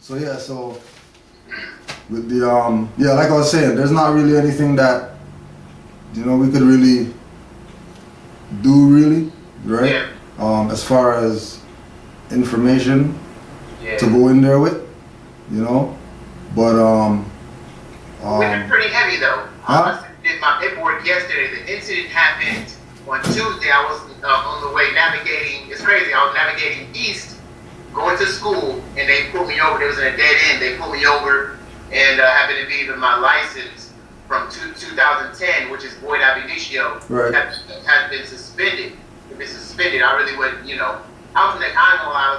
So yeah, so with the yeah, like I was saying, there's not really anything that we could really do, really, right? Yeah. As far as information Yeah. to go in there with, but We've pretty heavy though. Huh? I did my paperwork yesterday. The incident happened on Tuesday. I was on the way navigating. It's crazy. I was navigating east, going to school, and they pulled me over. It was in a dead end. They pulled me over, and happened to be that my license from 2010, which is void ab initio, Right. has been suspended. It's been suspended. I really would, I was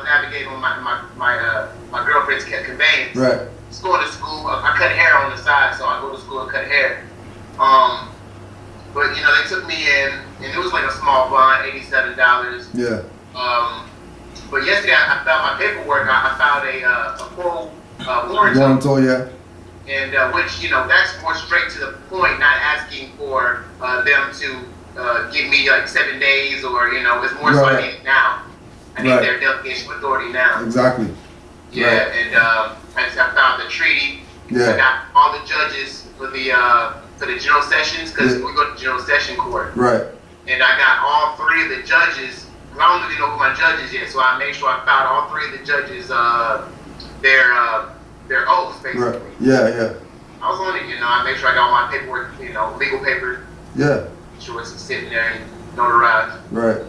navigating on my girlfriend's conveyance. right, Just going to school. I cut hair on the side, so I go to school and cut hair. But they took me in, and it was like a small bond, $87. yeah, But yesterday I found my paperwork. I filed a full warranty, yeah, and which that's more straight to the point, not asking for them to give me like 7 days or it's more so I need it now. I need Right. their delegation of authority now. exactly, Yeah, Right. and I found the treaty. I yeah, got all the judges for the general sessions because we go to general session court, right, and I got all three of the judges. I don't really know who my judges yet, so I made sure I found all three of the judges their oaths basically. right, yeah, I was on it, I made sure I got all my paperwork, legal paper, yeah, sure it's sitting there and notarized. right.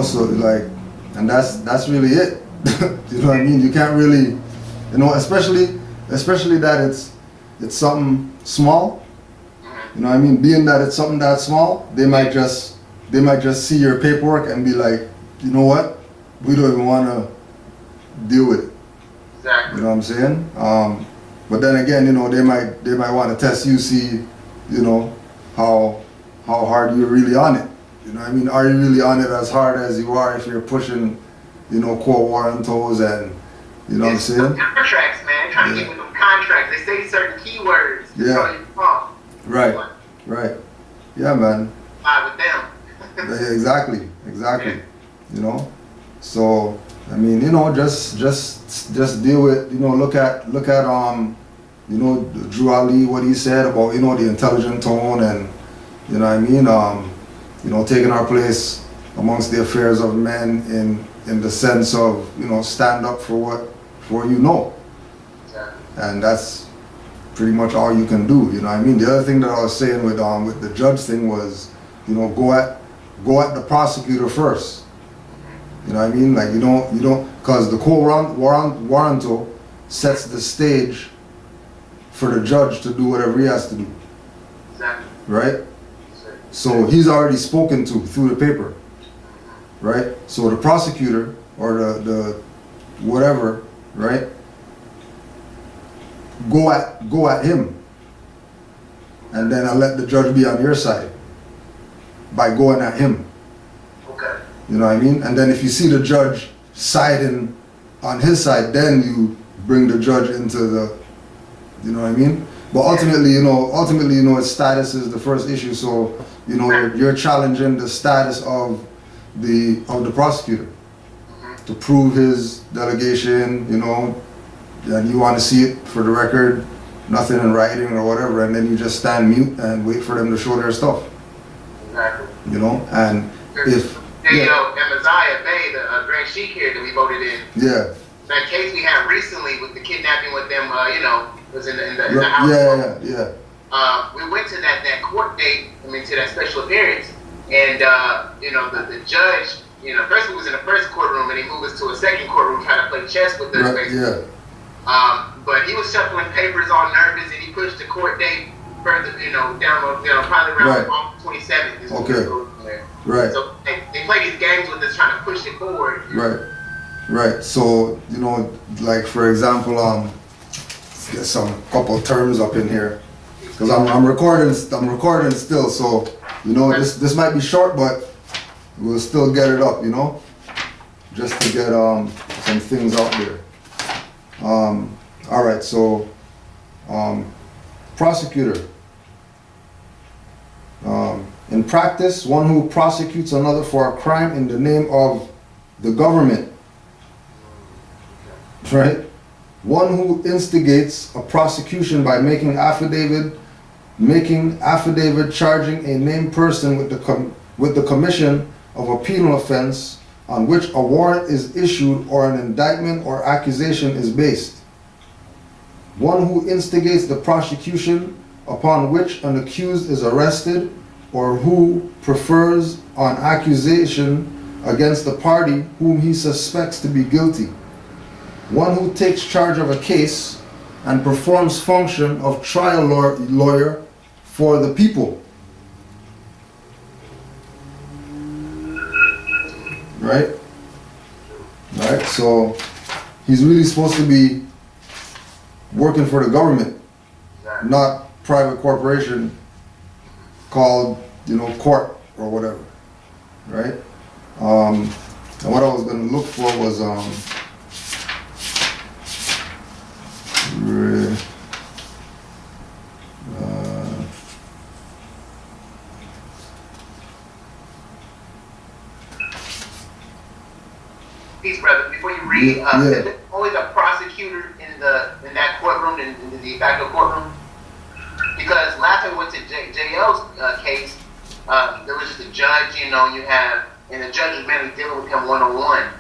So like, and that's really it. You know what I mean? You can't really, especially that it's something small. Mm-hmm. You know what I mean? Being that it's something that small, they might just see your paperwork and be like, you know what? We don't even want to deal with it. Exactly. You know what I'm saying? But then again, they might want to test you, see, how hard you're really on it. You know what I mean? Are you really on it as hard as you are if you're pushing, quote warrantos and, you know what I'm saying? Contracts, man. Trying to get with them contracts. They say certain keywords. Yeah. Right, right. Yeah, man. Lie with them. Yeah, exactly. So I mean, just deal with, look at Drew Ali, what he said about the intelligent tone, and you know what I mean, taking our place amongst the affairs of men in the sense of stand up for what Exactly. and that's pretty much all you can do. You know what I mean? The other thing that I was saying with the judge thing was, go at the prosecutor first. You know what I mean? Like you don't, because the quo warranto sets the stage for the judge to do whatever he has to do. Exactly. Right? So he's already spoken to through the paper. Right? So the prosecutor or the whatever, right? Go at him, and then I let the judge be on your side by going at him. Okay. You know what I mean? And then if you see the judge siding on his side, then you bring the judge into the, you know what I mean? But ultimately, its status is the first issue. So you're challenging the status of the prosecutor to prove his delegation, and you want to see it for the record, nothing in writing or whatever, and then you just stand mute and wait for them to show their stuff. Exactly. And if and Messiah Bay, the Grand Sheik here that we voted in. Yeah. That case we had recently with the kidnapping with them, was in the house. Yeah. We went to that court date. To that special appearance, and the judge. First we was in the first courtroom, and he moved us to a second courtroom, trying to play chess with us. Right, basically. But he was shuffling papers, all nervous, and he pushed the court date further, down probably around August 27th. Okay. Right. So they play these games with us, trying to push it forward. Right. So like for example, let's get some couple terms up in here, because I'm recording still. So this might be short, but we'll still get it up. Just to get some things out there. All right, so prosecutor. In practice, one who prosecutes another for a crime in the name of the government, right? one who instigates a prosecution by making affidavit charging a named person with the commission of a penal offense on which a warrant is issued or an indictment or accusation is based. One who instigates the prosecution upon which an accused is arrested or who prefers on accusation against the party whom he suspects to be guilty. One who takes charge of a case and performs function of trial lawyer for the people. Right? Right? So he's really supposed to be working for the government, not private corporation called, court or whatever. Right? And what I was going to look for was Peace, brother. Before you read, there's always a prosecutor in that courtroom, in the de facto courtroom. Because last time we went to JL's case, there was just a judge, and the judge was mainly dealing with him one-on-one.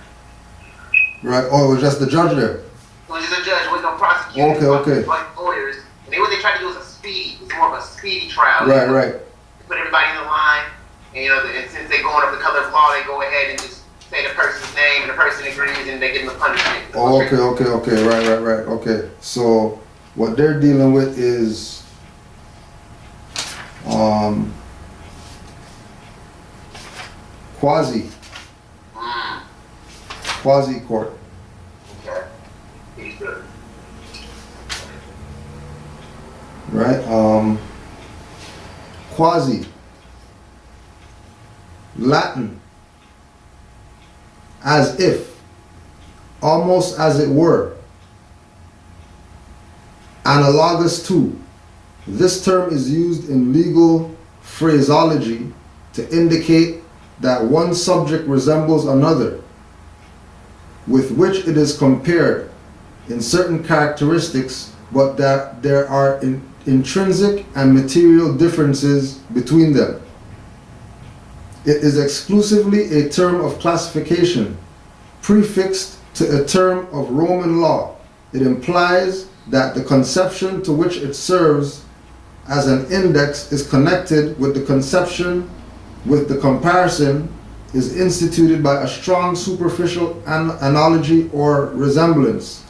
Right. Oh, it was just the judge there. It was just a judge with no prosecutor. Okay. Lawyers. And what they tried to do was it's more of a speedy trial. Right. Put everybody in the line, and since they're going up the color of law, they go ahead and just say the person's name, and the person agrees, and they give them the punishment. Oh, okay. Right. Okay. So what they're dealing with is quasi court. Okay. He's good. Right? Quasi. Latin. As if. Almost as it were. Analogous to. This term is used in legal phraseology to indicate that one subject resembles another, with which it is compared in certain characteristics, but that there are intrinsic and material differences between them. It is exclusively a term of classification, prefixed to a term of Roman law. It implies that the conception to which it serves as an index is connected with the conception, with the comparison is instituted by a strong superficial analogy or resemblance.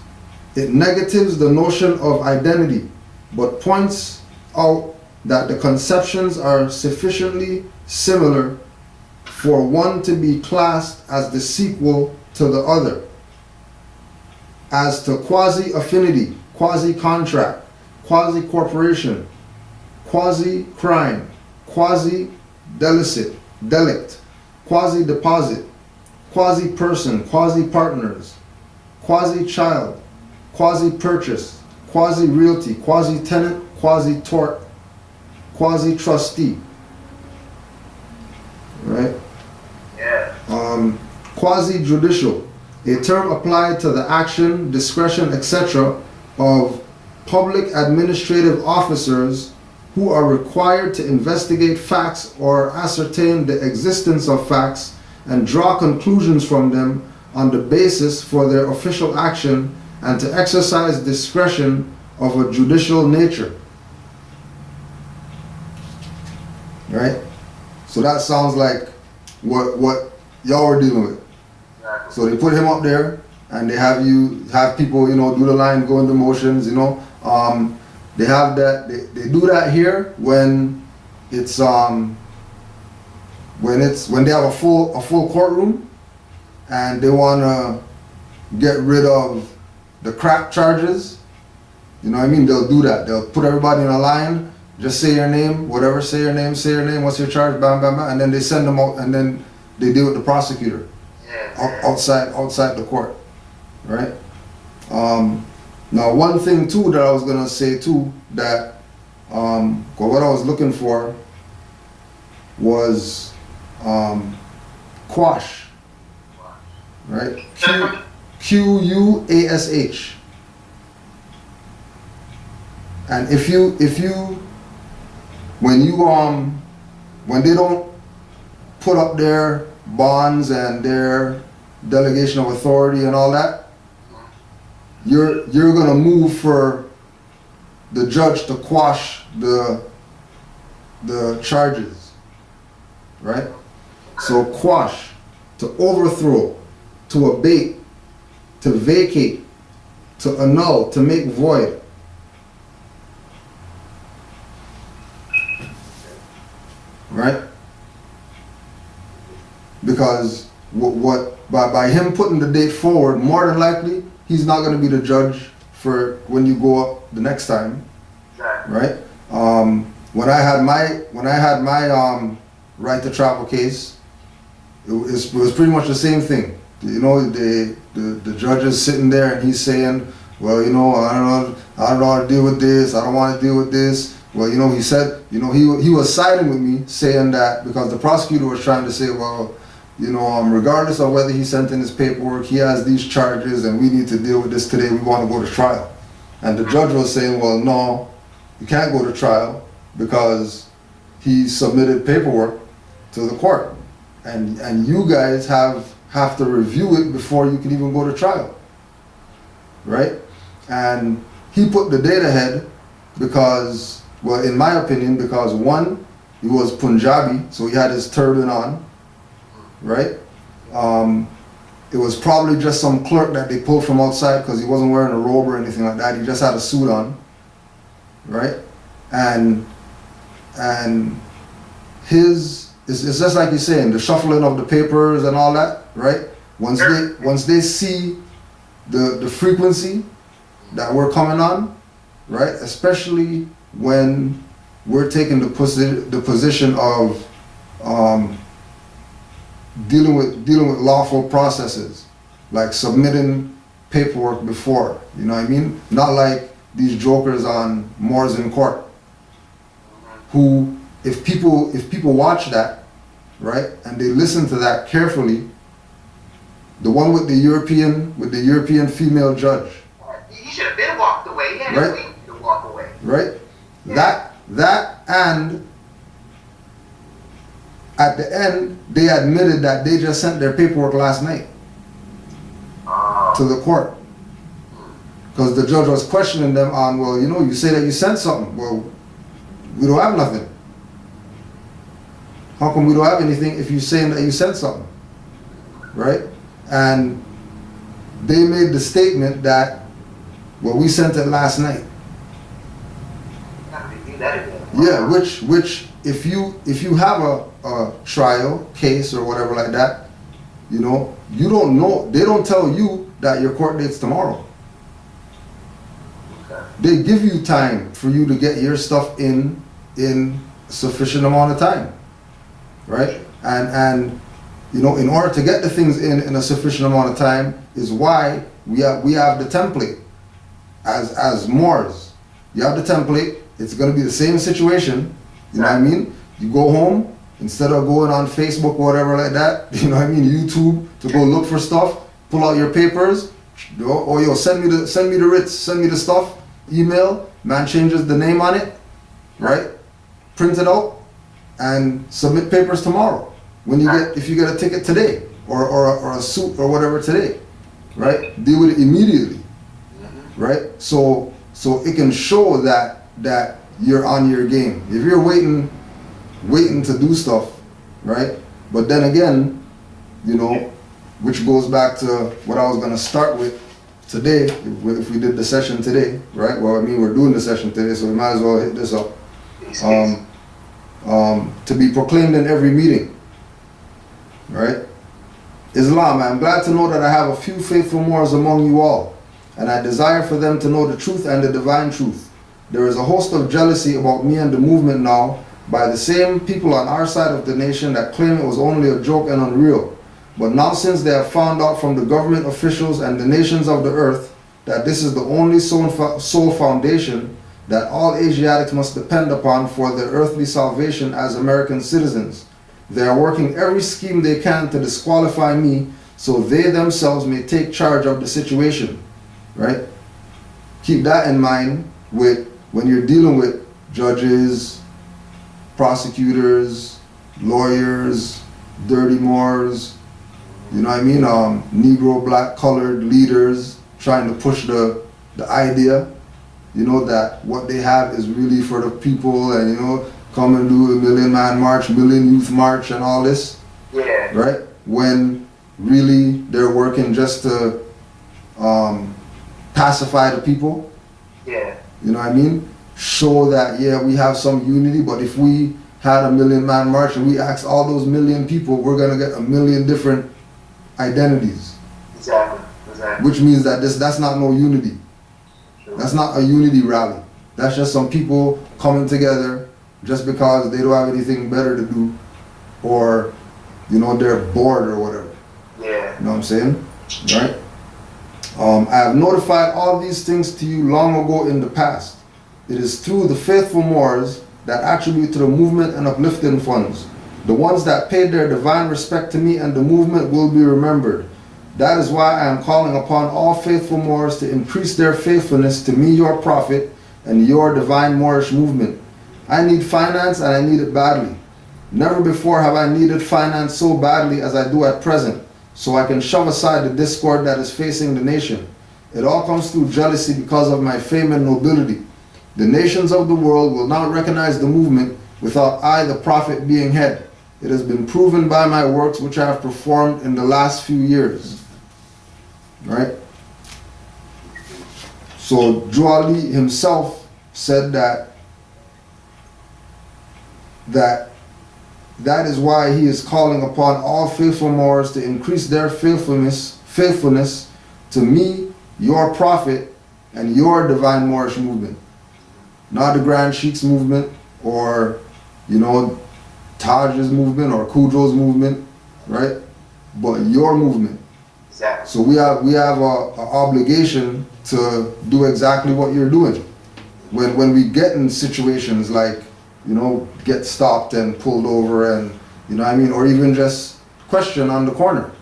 It negatives the notion of identity, but points out that the conceptions are sufficiently similar for one to be classed as the sequel to the other. As to quasi-affinity, quasi-contract, quasi-corporation, quasi-crime, quasi-delict, quasi-deposit, quasi-person, quasi-partners, quasi-child, quasi-purchase, quasi-realty, quasi-tenant, quasi-tort, quasi-trustee. Right? Yeah. Quasi-judicial, a term applied to the action, discretion, etc. of public administrative officers who are required to investigate facts or ascertain the existence of facts and draw conclusions from them on the basis for their official action and to exercise discretion of a judicial nature. Right? So that sounds like what y'all were dealing with. Exactly. So they put him up there and they have people, do the line, go into motions, they have that. They do that here when it's when they have a full courtroom and they want to get rid of the crack charges. You know what I mean? They'll do that. They'll put everybody in a line. Just say your name, whatever. Say your name. What's your charge? Bam, bam, bam. And then they send them out, and then they deal with the prosecutor outside the court, right? Now, one thing too that I was gonna say too that what I was looking for was quash, right? Quash, And if you when they don't put up their bonds and their delegation of authority and all that, you're gonna move for the judge to quash the charges, right? So quash, to overthrow, to abate, to vacate, to annul, to make void. Right? Because by him putting the date forward, more than likely he's not going to be the judge for when you go up the next time, right? When I had my right to travel case, it was pretty much the same thing. You know, the judge is sitting there and he's saying, well, you know, I don't know how to deal with this. I don't want to deal with this. Well, you know, he said, you know, he was siding with me, saying that because the prosecutor was trying to say, well, you know, regardless of whether he sent in his paperwork, he has these charges and we need to deal with this today. We want to go to trial. And the judge was saying, well, no, you can't go to trial because he submitted paperwork to the court. And you guys have to review it before you can even go to trial. Right? And he put the date ahead because, well, in my opinion, because one, he was Punjabi, so he had his turban on, right? It was probably just some clerk that they pulled from outside because he wasn't wearing a robe or anything like that. He just had a suit on, right? And it's just like you're saying, the shuffling of the papers and all that, right? Once they see the frequency that we're coming on, right? Especially when we're taking the position of dealing with lawful processes, like submitting paperwork before, you know what I mean? Not like these jokers on Moors in Court, who, if people watch that, right, and they listen to that carefully, the one with the European female judge, he should have been walked away. He had right? a week to walk away. Right? Yeah. That and at the end they admitted that they just sent their paperwork last night to the court. Because the judge was questioning them on, well, you know, you say that you sent something. Well, we don't have nothing. How come we don't have anything if you're saying that you sent something? Right? And they made the statement that, well, we sent it last night. Yeah, which if you have a trial case or whatever like that, you know, you don't know, they don't tell you that your court date's tomorrow. They give you time for you to get your stuff in sufficient amount of time, right? And you know, in order to get the things in a sufficient amount of time is why we have the template as Moors. You have the template. It's going to be the same situation. You know what I mean? You go home, instead of going on Facebook or whatever like that, you know what I mean, YouTube, to go look for stuff, pull out your papers, or yo, send me the writs, send me the stuff, email, man changes the name on it, right? Print it out and submit papers tomorrow. When you if you get a ticket today or a suit or whatever today, right? Deal with it immediately, right? So it can show that you're on your game. If you're waiting to do stuff, right? But then again, you know, which goes back to what I was gonna start with today, if we did the session today, right? Well, I mean, we're doing the session today, so we might as well hit this up. To be proclaimed in every meeting, right? Islam, I am glad to know that I have a few faithful Moors among you all, and I desire for them to know the truth and the divine truth. There is a host of jealousy about me and the movement now by the same people on our side of the nation that claim it was only a joke and unreal. But now, since they have found out from the government officials and the nations of the earth that this is the only sole foundation that all Asiatics must depend upon for their earthly salvation as American citizens, they are working every scheme they can to disqualify me so they themselves may take charge of the situation, right? Keep that in mind with when you're dealing with judges, prosecutors, lawyers, dirty Moors, you know what I mean? Negro, black, colored leaders trying to push the idea, you know, that what they have is really for the people, and, you know, come and do a Million Man March, Million Youth March and all this. Yeah. Right? When really they're working just to pacify the people. Yeah. You know what I mean? Show that, yeah, we have some unity, but if we had a Million Man March and we asked all those million people, we're going to get a million different identities. Exactly. Which means that that's not no unity. True. That's not a unity rally. That's just some people coming together just because they don't have anything better to do, or, you know, they're bored or whatever. Yeah. You know what I'm saying? Right? I have notified all these things to you long ago in the past. It is through the faithful Moors that attribute to the movement and uplifting funds. The ones that paid their divine respect to me and the movement will be remembered. That is why I am calling upon all faithful Moors to increase their faithfulness to me, your prophet, and your divine Moorish movement. I need finance, and I need it badly. Never before have I needed finance so badly as I do at present, so I can shove aside the discord that is facing the nation. It all comes through jealousy because of my fame and nobility. The nations of the world will not recognize the movement without I, the prophet, being head. It has been proven by my works which I have performed in the last few years. Right? So Juali himself said that is why he is calling upon all faithful Moors to increase their faithfulness to me, your prophet, and your divine Moorish movement. Not the Grand Sheikh's movement, or, you know, Taj's movement or Kudro's movement, right? But your movement. Exactly. So we have a obligation to do exactly what you're doing. When we get in situations like, you know, get stopped and pulled over, and, you know what I mean, or even just question on the corner.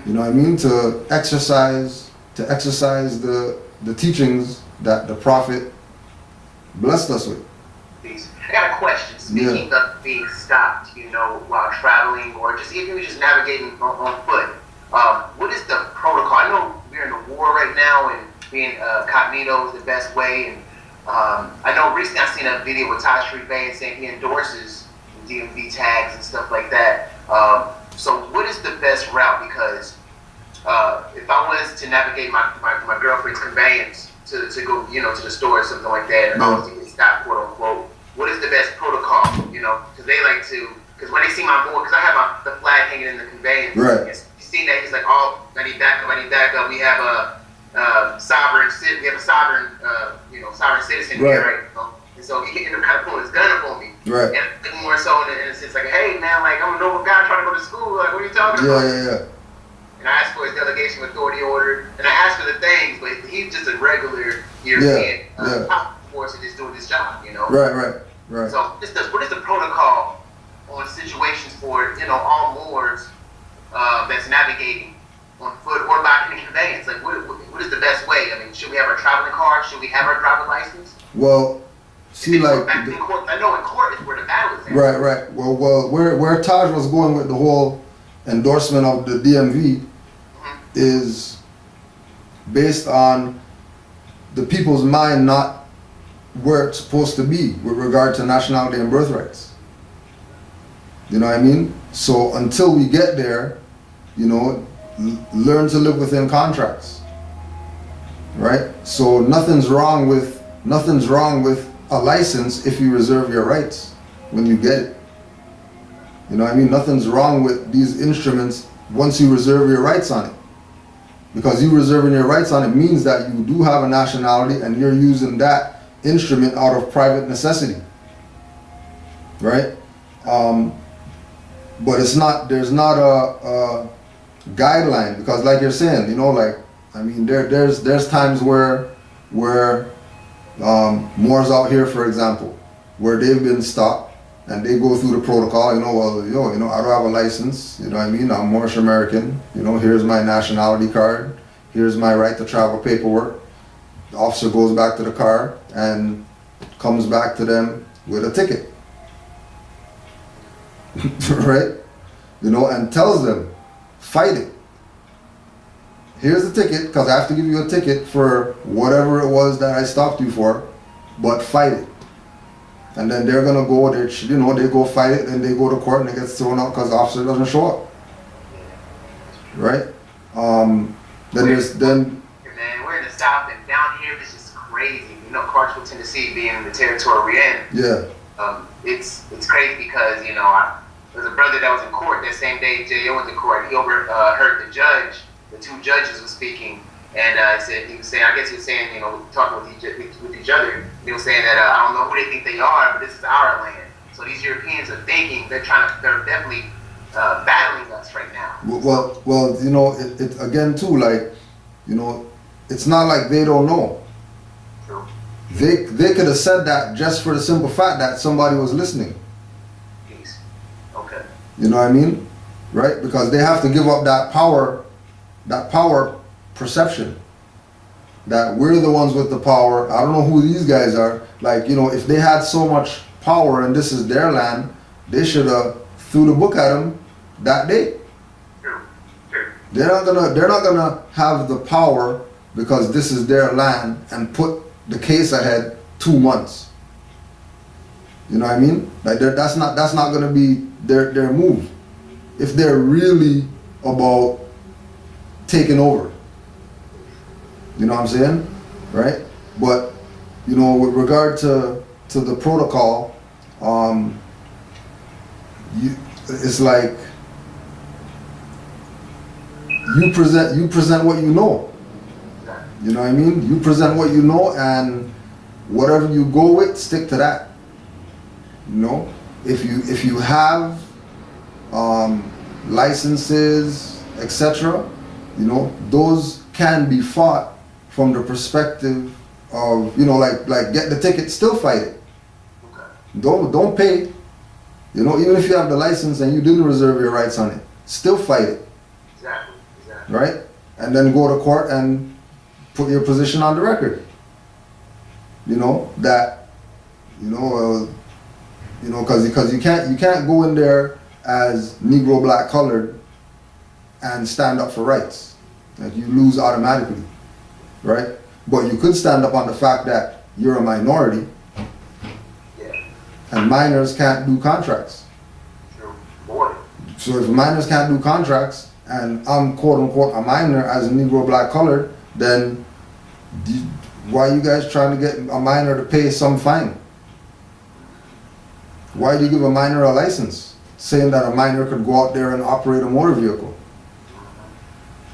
You know what I mean? To exercise the teachings that the Prophet blessed us with. I got a question. Speaking of being stopped, you know, while traveling, or just even just navigating on foot, what is the protocol? I know we're in a war right now, and being cognito is the best way. And I know recently I seen a video with Taj Bey saying he endorses DMV tags and stuff like that. So what is the best route? Because if I was to navigate my girlfriend's conveyance to go, you know, to the store or something like that, and I was to get stopped, quote unquote, what is the best protocol? You know, because they like to, because when they see my board, because I have the flag hanging in the conveyance. Right. You seen that? He's like, oh, I need backup. We have a sovereign citizen. We have a sovereign, sovereign citizen here, right? You know? And so he ended up kind of pulling his gun up on me. Right. And more so in a sense, like, hey, man, like, I'm a normal guy trying to go to school. Like, what are you talking about? Yeah. And I asked for his delegation of authority order, and I asked for the things, but he's just a regular European force and just doing his job, you know? Right. So what is the protocol on situations for, you know, all Moors that's navigating on foot or by any conveyance? Like, what is the best way? I mean, should we have our traveling card? Should we have our driving license? Well, see, like, I know in court is where the battle is at. Right. Well, where Taj was going with the whole endorsement of the DMV is based on the people's mind not where it's supposed to be with regard to nationality and birthrights. You know what I mean? So until we get there, you know, learn to live within contracts. Right? So nothing's wrong with a license if you reserve your rights when you get it. You know what I mean? Nothing's wrong with these instruments once you reserve your rights on it. Because you reserving your rights on it means that you do have a nationality and you're using that instrument out of private necessity. Right? But there's not a guideline, because like you're saying, you know, like, I mean, there's times where Moors out here, for example, where they've been stopped and they go through the protocol, you know, well, I don't have a license, you know what I mean, I'm Moorish American, you know, here's my nationality card, here's my right to travel paperwork. The officer goes back to the car and, comes back to them with a ticket. Right? You know, and tells them, fight it. Here's the ticket, because I have to give you a ticket for whatever it was that I stopped you for, but fight it. And then they're gonna go, they go fight it, and they go to court and it gets thrown out because the officer doesn't show up. Right? Man, we're in the South, and down here it's just crazy. You know, Clarksville, Tennessee, being the territory we're in. Yeah. It's crazy because, you know, there's a brother that was in court that same day J.O. was in court. He overheard the two judges were speaking, and he was saying, you know, talking with each other. They were saying that I don't know who they think they are, but this is our land. So these Europeans are thinking they're definitely battling us right now. Well, you know, it again too, like, you know, it's not like they don't know. True. They could have said that just for the simple fact that somebody was listening. Peace. Okay. You know what I mean? Right? Because they have to give up that power perception. That we're the ones with the power. I don't know who these guys are. Like, you know, if they had so much power and this is their land, they should have threw the book at them that day. True. They're not gonna have the power because this is their land and put the case ahead 2 months. You know what I mean? Like that's not gonna be their move. If they're really about taking over. You know what I'm saying? Right? But, you know, with regard to the protocol, it's like you present what you know. You know what I mean? You present what you know, and whatever you go with, stick to that. You know, if you have licenses, etc., you know, those can be fought from the perspective of, you know, like get the ticket, still fight it. Okay. Don't pay. You know, even if you have the license and you didn't reserve your rights on it, still fight it. Exactly. Right? And then go to court and put your position on the record. You know, that, because you can't go in there as Negro, black, colored and stand up for rights. Like, you lose automatically, right? But you could stand up on the fact that you're a minority. Yeah. And minors can't do contracts. True. Boy. So if minors can't do contracts, and I'm quote unquote a minor as a Negro, black, colored, then why are you guys trying to get a minor to pay some fine? Why do you give a minor a license, saying that a minor could go out there and operate a motor vehicle?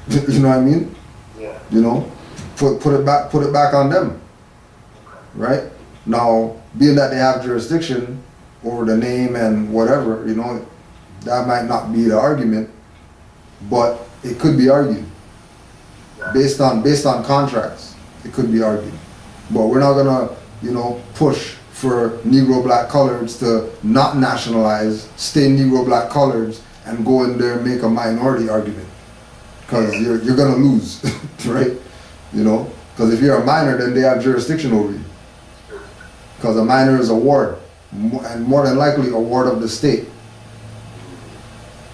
You know what I mean? Yeah. You know, put it back on them. Right? Now, being that they have jurisdiction over the name and whatever, you know, that might not be the argument, but it could be argued. Based on contracts, it could be argued. But we're not gonna, you know, push for Negro, black, coloreds to not nationalize, stay Negro, black, coloreds, and go in there and make a minority argument. Because you're gonna lose, right? You know, because if you're a minor, then they have jurisdiction over you. Because a minor is a ward, and more than likely a ward of the state.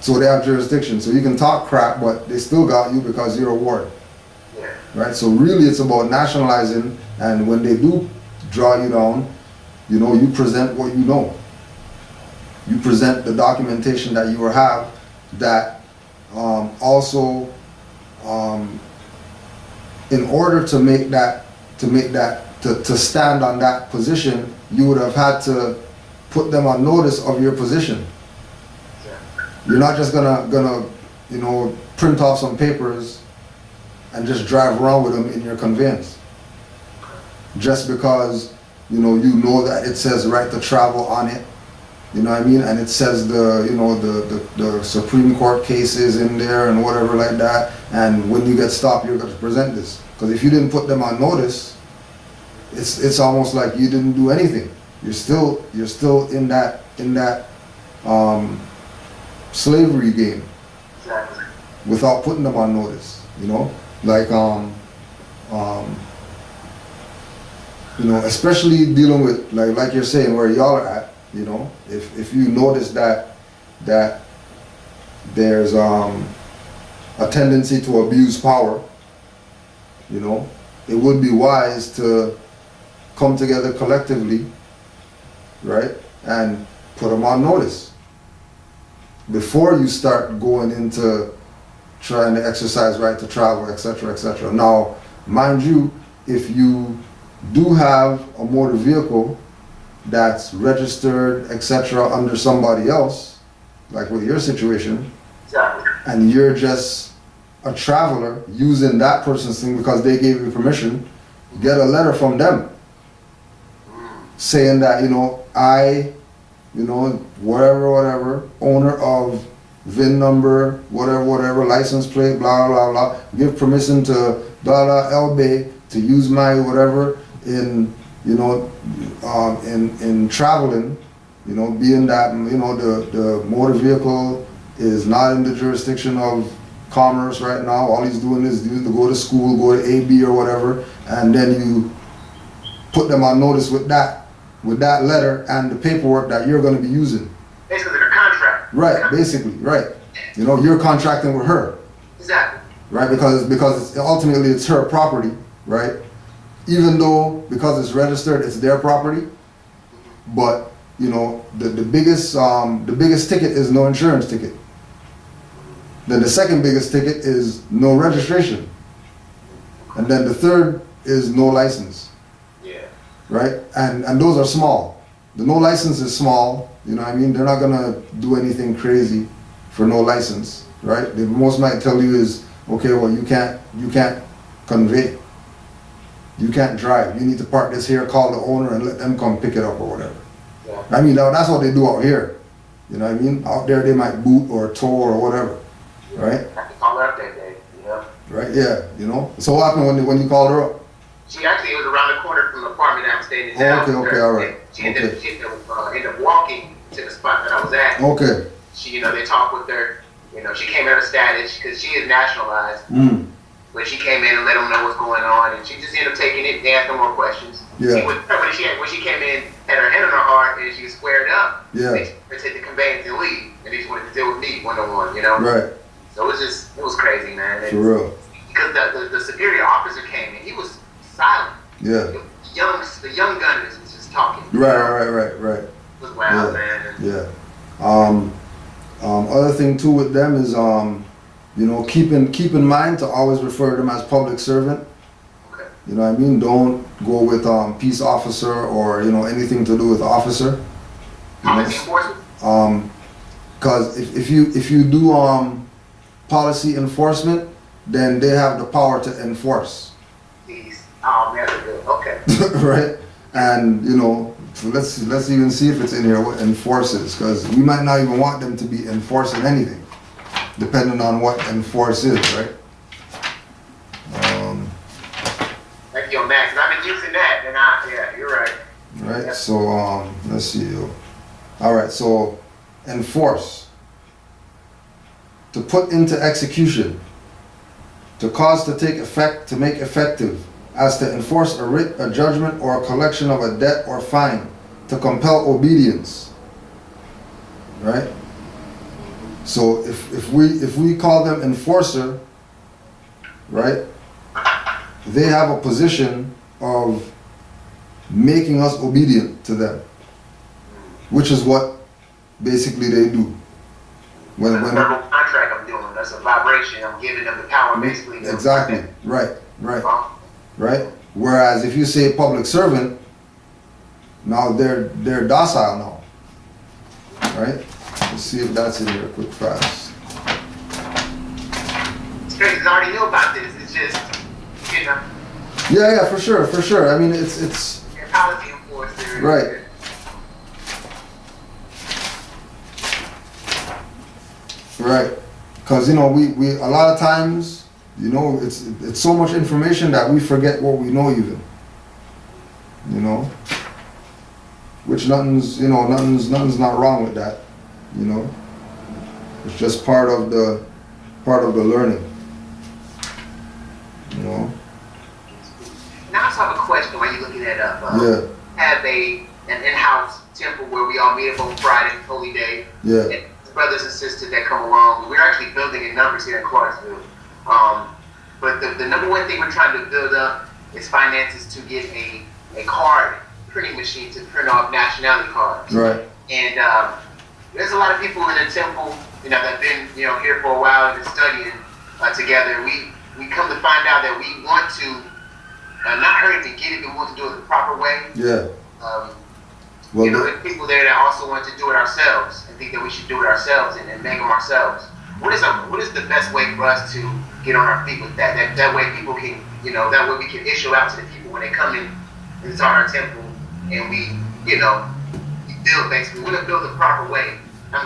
So they have jurisdiction. So you can talk crap, but they still got you because you're a ward. Right? So really it's about nationalizing, and when they do draw you down, you know, you present what you know. You present the documentation that you have that also in order to stand on that position, you would have had to put them on notice of your position. You're not just gonna you know, print off some papers and just drive around with them in your conveyance. Just because, you know that it says right to travel on it, you know what I mean? And it says the Supreme Court cases in there and whatever like that, and when you get stopped, you're going to present this. Because if you didn't put them on notice, it's almost like you didn't do anything. You're still in that slavery game. Exactly. Without putting them on notice, you know? Like you know, especially dealing with like you're saying where y'all are at, you know, if you notice that there's a tendency to abuse power, you know, it would be wise to come together collectively, right, and put them on notice before you start going into trying to exercise right to travel, etc., etc. Now, mind you, if you do have a motor vehicle that's registered, etc., under somebody else, like with your situation, Exactly. and you're just a traveler using that person's thing because they gave you permission, get a letter from them saying that, you know, I, you know, whatever, owner of VIN number, whatever, license plate, blah, blah, blah, give permission to blah, blah, LB to use my whatever in, you know, in traveling, you know, being that, you know, the motor vehicle is not in the jurisdiction of commerce right now. All he's doing is to go to school, go to AB or whatever, and then you put them on notice with that letter and the paperwork that you're going to be using. Basically, like a contract. Right, basically, right. You know, you're contracting with her. Exactly. Right, because ultimately it's her property, right? Even though because it's registered, it's their property. But you know, the biggest ticket is no insurance ticket. Then the second biggest ticket is no registration, and then the third is no license. Yeah. Right, and those are small. The no license is small. You know what I mean? They're not gonna do anything crazy for no license, right? The most might tell you is, okay, well you can't convey. You can't drive. You need to park this here, call the owner and let them come pick it up or whatever. Yeah. I mean, that's what they do out here. You know what I mean? Out there they might boot or tow or whatever, right? I can call her up that day, you know? Right, yeah, you know? So what happened when you called her up? She actually was around the corner from the apartment that I was staying in town. Okay, all right. She ended up walking to the spot that I was at. Okay. She, you know, they talked with her. You know, she came in her status because she is nationalized. But she came in and let them know what's going on, and she just ended up taking it. They asked her more questions. Yeah. When she came in, had her hand on her heart, and she was squared up. Yeah. They took the conveyance and leave, and they just wanted to deal with me one-on-one, you know? Right. So it was crazy, man. For real. Because the superior officer came in, he was silent. Yeah. The young gunners was just talking. Right. It was wild, Yeah. man. Yeah. Other thing too with them is you know, keep in mind to always refer to them as public servant. Okay. You know what I mean? Don't go with peace officer or, you know, anything to do with officer. Policy enforcement? Because if you do policy enforcement, then they have the power to enforce. Jeez. Oh man, that's good. Okay. Right? And you know, let's even see if it's in here what enforces, because we might not even want them to be enforcing anything, depending on what enforce is, right? Thank you on that, 'cause I've been using that, and yeah, you're right. Right. Yep. So let's see. All right. So enforce. To put into execution. To cause to take effect, to make effective, as to enforce a writ, a judgment, or a collection of a debt or fine, to compel obedience. Right? So if we call them enforcer, right, they have a position of making us obedient to them, which is what basically they do. When verbal contract I'm doing, that's a vibration. I'm giving them the power, basically. Exactly. Right. Right. Whereas if you say public servant, now they're docile now. Right? Let's see if that's in here quick fast. It's crazy 'cause I already knew about this. It's just, you know. Yeah, for sure. I mean, it's policy enforcer. right. Right. Because you know we a lot of times, you know, it's so much information that we forget what we know even. You know, which nothing's not wrong with that. You know, it's just part of the learning. You know. Now I just have a question while you're looking that up. Yeah. Have an in-house temple where we all meet up on Friday, Holy Day. Yeah. And brothers and sisters that come along. We're actually building in numbers here in Clarksville. But the number one thing we're trying to build up is finances to get a card printing machine to print off nationality cards. Right. And there's a lot of people in the temple, that have been, here for a while and been studying together. We come to find out that we want to not hurry to get it, but we want to do it the proper way. Yeah. Well, there's people there that also want to do it ourselves and think that we should do it ourselves and make them ourselves. What is the best way for us to get on our feet with that? That way people can, that way we can issue out to the people when they come inside our temple and we build basically. We want to build the proper way. The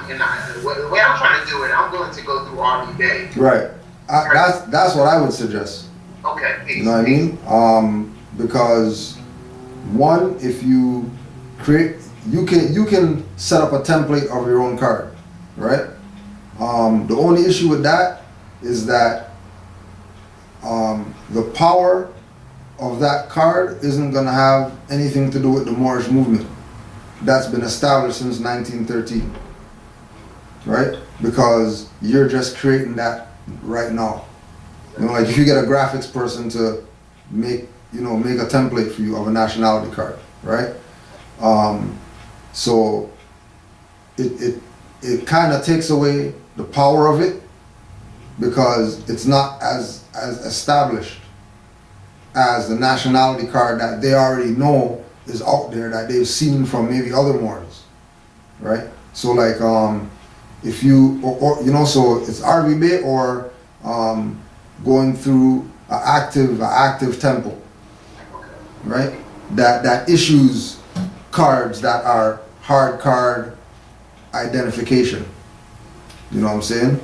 way I'm trying to do it, I'm willing to go through RV Day. Right. That's what I would suggest. Okay. Peace, you know what I mean? Because one, if you create, you can set up a template of your own card, right? The only issue with that is that the power of that card isn't going to have anything to do with the Moorish movement that's been established since 1913, right? Because you're just creating that right now. Like if you get a graphics person to make a template for you of a nationality card, right? So it kind of takes away the power of it because it's not as established as the nationality card that they already know is out there that they've seen from maybe other Moors, right? So like if you so it's RV Bay or going through an active temple, right? That issues cards that are hard card identification. You know what I'm saying?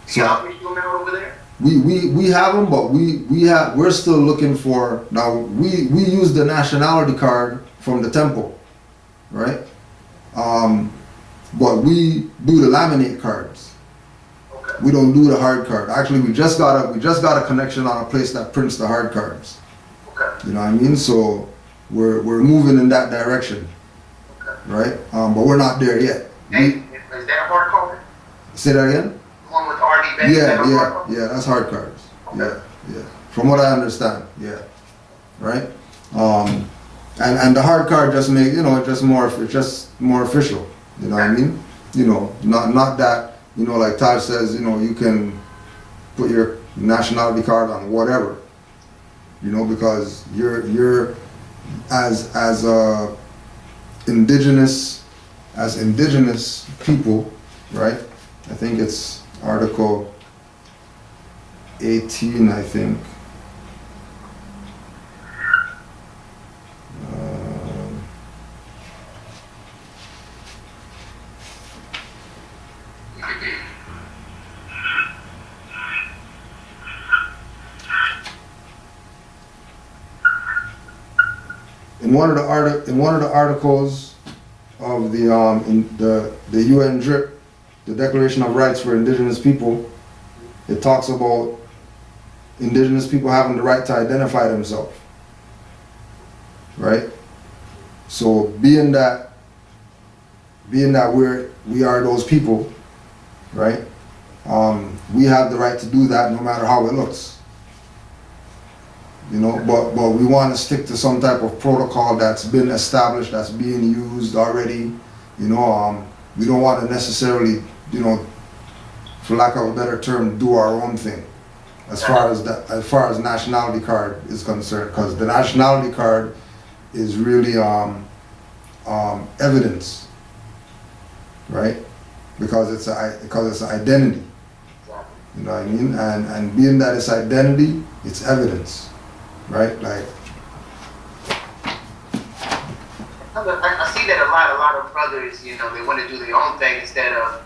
So over there? we have them, but we're still looking for. Now we use the nationality card from the temple, right? But we do the laminate cards. We don't do the hard card. Actually, we just got a connection on a place that prints the hard cards. Okay. You know what I mean? So we're moving in that direction, right? But we're not there yet. Hey, is that a hard card? Say that again? The one with RD back? Yeah, that's hard cards. Okay. Yeah. From what I understand, yeah, right. And the hard card just make it's just more official. You know what I mean? Not that. Like Taj says, you can put your nationality card on whatever, because you're as indigenous people, right? I think it's Article 18, I think. In one of the articles of the UN DRIP, the Declaration of Rights for Indigenous People, it talks about indigenous people having the right to identify themselves, right? So being that we are those people, right? We have the right to do that no matter how it looks. But we want to stick to some type of protocol that's been established, that's being used already. We don't want to necessarily, for lack of a better term, do our own thing as far as nationality card is concerned, because the nationality card is really evidence, right? Because it's an identity. You know what I mean? And being that it's identity, it's evidence. Right, like I see that a lot of brothers, they want to do their own thing instead of,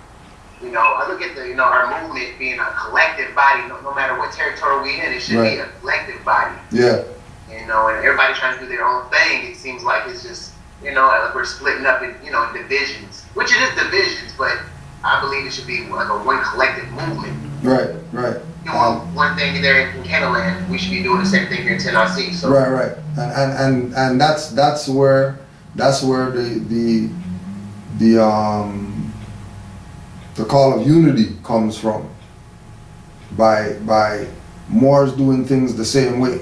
I look at our movement being a collective body. No matter what territory we in, it should be a collective body. Yeah. And everybody trying to do their own thing. It seems like it's just, like we're splitting up in, divisions, which it is divisions, but I believe it should be like a one collective movement. Right. doing one thing there in Canaanland, we should be doing the same thing here in Tennessee. So right, and that's where the call of unity comes from, by Moors doing things the same way.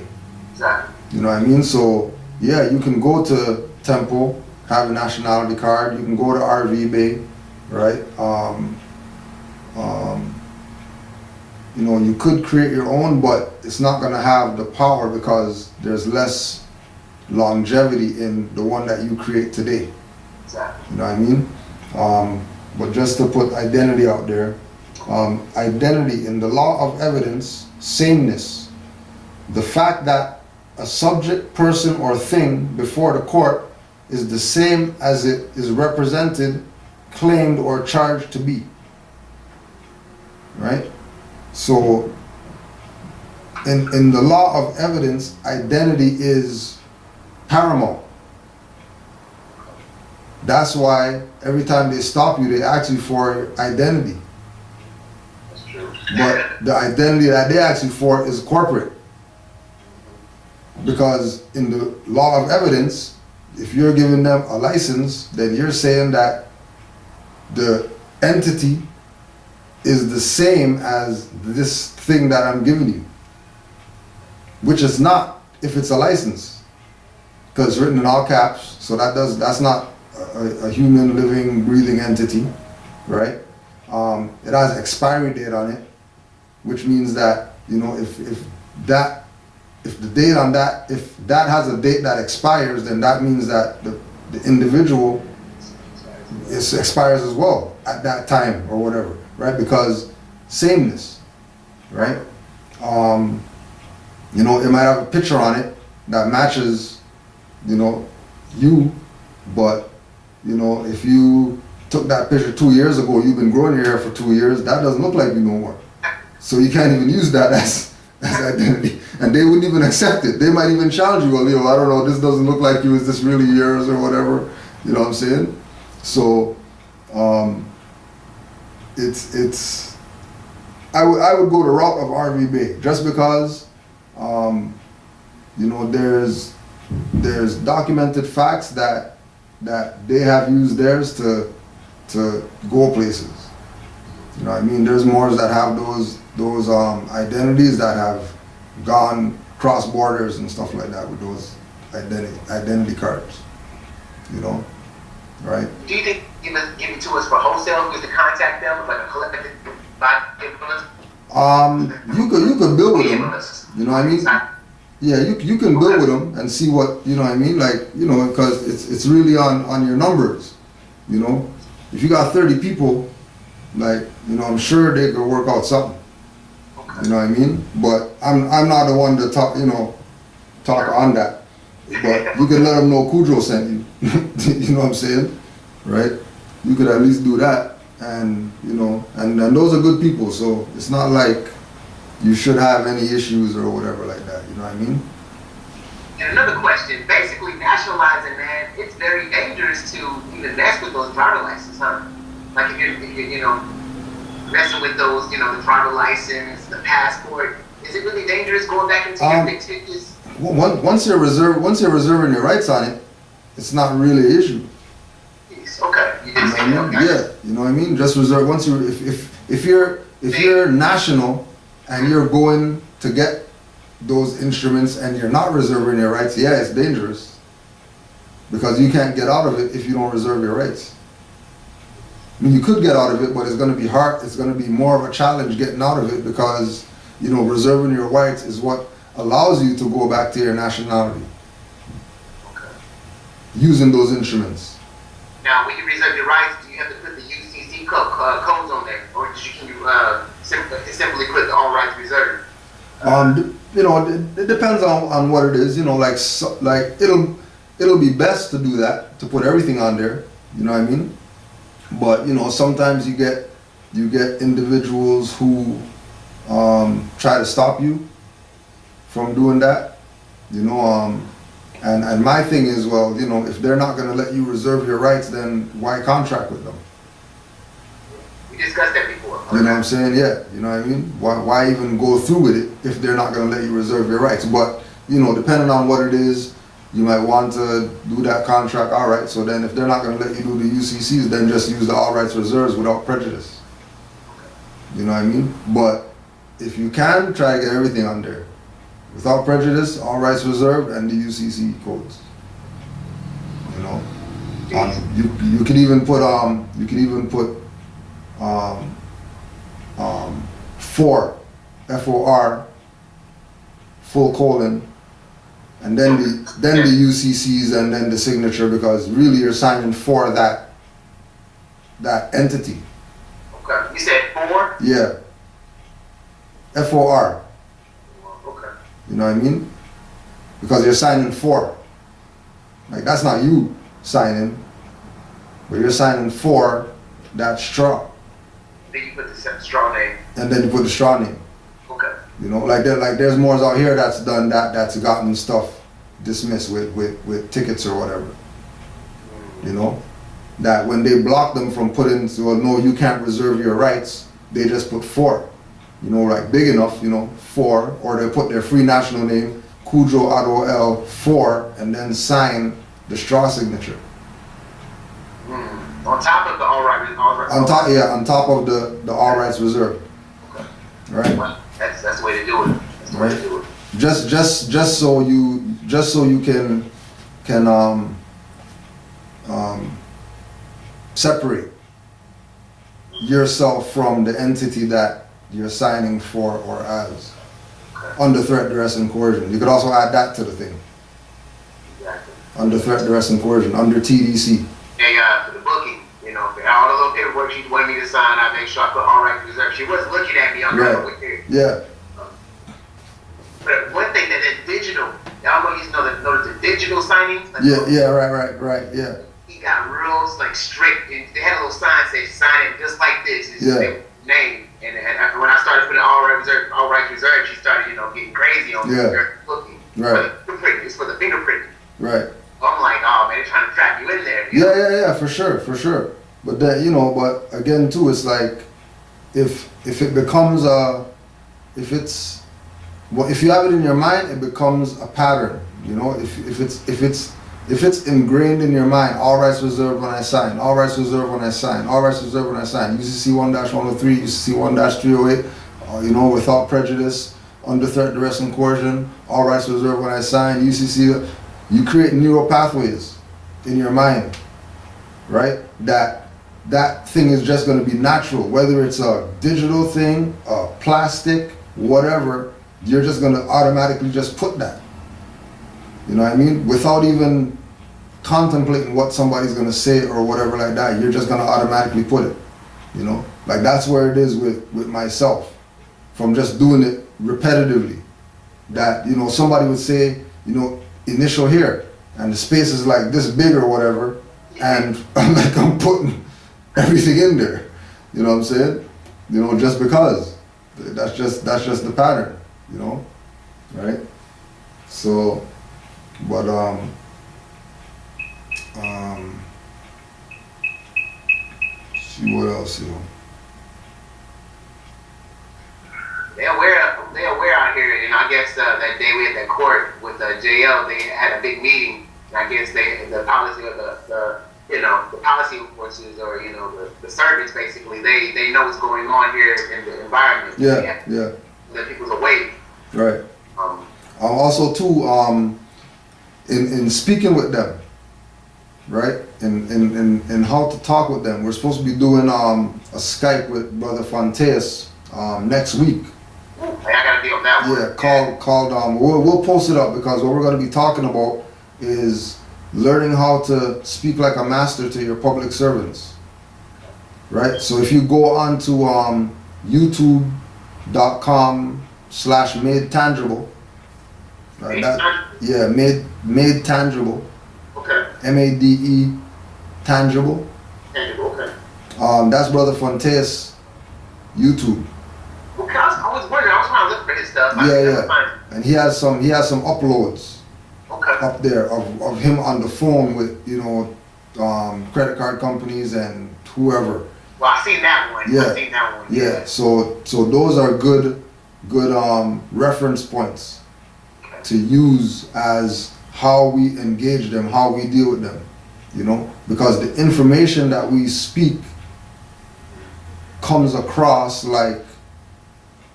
exactly. You know what I mean? So yeah, you can go to Temple, have a nationality card. You can go to RV Bay, right? You know, you could create your own, but it's not gonna have the power because there's less longevity in the one that you create today. Exactly. You know what I mean? But just to put identity out there, identity in the law of evidence, sameness. The fact that a subject, person, or thing before the court is the same as it is represented, claimed, or charged to be. Right? So, in the law of evidence, identity is paramount. That's why every time they stop you, they ask you for identity. That's true. But the identity that they ask you for is corporate. Because in the law of evidence, if you're giving them a license, then you're saying that the entity is the same as this thing that I'm giving you. Which is not if it's a license. Because it's written in all caps, so that's not a human living breathing entity, right? It has expiry date on it, which means that, you know, if that has a date that expires, then that means that the individual expires as well at that time or whatever, right? Because sameness, right? You know, it might have a picture on it that matches, you know, you, but you know, if you took that picture 2 years ago, you've been growing your hair for 2 years, that doesn't look like you no more. So you can't even use that as identity. And they wouldn't even accept it. They might even challenge you, well, yo, I don't know, this doesn't look like you, is this really yours or whatever? You know what I'm saying? So, I would go the route of RV Bay, just because, you know, there's documented facts that they have used theirs to go places. You know what I mean? There's Moors that have those identities that have gone cross borders and stuff like that with those identity cards. You know, right? Do you think give it to us for wholesale? We to contact them like a collective body? You could build with them. You know what I mean? Yeah, you can build with them and see what, you know what I mean? Like, you know, because it's really on your numbers. You know, if you got 30 people, like, you know, I'm sure they could work out something. Okay. You know what I mean? But I'm not the one to talk on that. But you can let them know Cujo sent you. You know what I'm saying? Right? You could at least do that. And, you know, and those are good people. So it's not like you should have any issues or whatever like that. You know what I mean? And another question, basically nationalizing, man, it's very dangerous to even mess with those driver licenses, huh? Like if you're you know, messing with those, you know, the driver license, the passport, is it really dangerous going back into your big tickets? Once you're reserving your rights on it, it's not really an issue. Yes. Okay. You know what I mean? Okay. Yeah, you know what I mean? Just reserve once you if you're national and you're going to get those instruments and you're not reserving your rights, yeah, it's dangerous. Because you can't get out of it if you don't reserve your rights. I mean, you could get out of it, but it's going to be hard. It's going to be more of a challenge getting out of it because, you know, reserving your rights is what allows you to go back to your nationality. Okay. Using those instruments. Now, when you reserve your rights, do you have to put the UCC codes on there, or can you simply put the all rights reserved? You know, it depends on what it is. You know, like it'll be best to do that, to put everything on there. You know what I mean? But you know, sometimes you get individuals who try to stop you from doing that. You know, and my thing is, well, you know, if they're not going to let you reserve your rights, then why contract with them? We discussed that before. You know what I'm saying? Yeah. You know what I mean? Why even go through with it if they're not going to let you reserve your rights? But, you know, depending on what it is, you might want to do that contract. All right. So then if they're not going to let you do the UCCs, then just use the all rights reserves without prejudice. You know what I mean? But if you can, try to get everything on there. Without prejudice, all rights reserved, and the UCC codes. You know? You could even put for FOR full colon and then the UCCs and then the signature, because really you're signing for that entity. Okay. You said 4? Yeah. FOR. Okay. You know what I mean? Because you're signing for. Like, that's not you signing, but you're signing for that straw. Then you put the straw name. And then you put the straw name. Okay. You know, like there's Moors out here that's done that's gotten stuff dismissed with tickets or whatever. You know? That when they block them from putting, well, no, you can't reserve your rights, they just put for. You know, like big enough, you know, for, or they put their free national name, Cujo Ado L 4, and then sign the straw signature. On top of the all right. On top of the all rights reserved. Okay. Right. Well, that's the way to do it. That's the way to do it. Just so you can separate yourself from the entity that you're signing for or as. Okay. Under threat, duress, and coercion. You could also add that to the thing. Exactly. Under threat, duress, and coercion. Under TDC. Hey, for the booking, you know, for all the little paperwork she wanted me to sign, I make sure I put all right reserved. She wasn't looking at me on Right. with it. Yeah. But one thing that digital, y'all notice the digital signings. Like, Yeah. Right. Yeah. He got real like strict, and they had a little sign say sign it just like this. It's Yeah. name. And when I started putting all rights reserved, she started, getting crazy on her looking. Right. For the fingerprint, it's for the fingerprint. Right. I'm like, oh man, they're trying to trap you in there. Yeah, for sure. But that, but again too, it's like if it becomes if you have it in your mind, it becomes a pattern. If it's ingrained in your mind, all rights reserved when I sign, all rights reserved when I sign, all rights reserved when I sign, UCC 1-103, UCC 1-308, without prejudice, under threat, duress, and coercion, all rights reserved when I sign, UCC, you create neural pathways in your mind, right? That thing is just going to be natural, whether it's a digital thing, a plastic, whatever, you're just going to automatically just put that. You know what I mean? Without even contemplating what somebody's going to say or whatever like that, you're just going to automatically put it. Like that's where it is with myself, from just doing it repetitively. That, somebody would say, initial here, and the space is like this big or whatever, and I'm putting everything in there. You know what I'm saying? Just because. That's just the pattern, right? So, but see what else, They aware out here, and I guess that day we had that court with JL, they had a big meeting. And I guess the policy of the policy forces or the servants basically they know what's going on here in the environment. Yeah. That people's awake. Right. Also too, in speaking with them, right? In how to talk with them, we're supposed to be doing a Skype with Brother Fontes next week. I gotta be on that one. Yeah, called we'll post it up, because what we're gonna be talking about is learning how to speak like a master to your public servants. Right? So if you go on to youtube.com/made tangible. Right? Made tangible. Okay. MADE tangible. Tangible, okay. That's Brother Fontes YouTube. Okay, I was wondering, I was trying to look for his stuff. Yeah. And he has some uploads. Okay. Up there of him on the phone with credit card companies and whoever, Well, I seen that one. Yeah. I seen that one. Yeah. So those are good reference points to use as how we engage them, how we deal with them. You know, because the information that we speak comes across like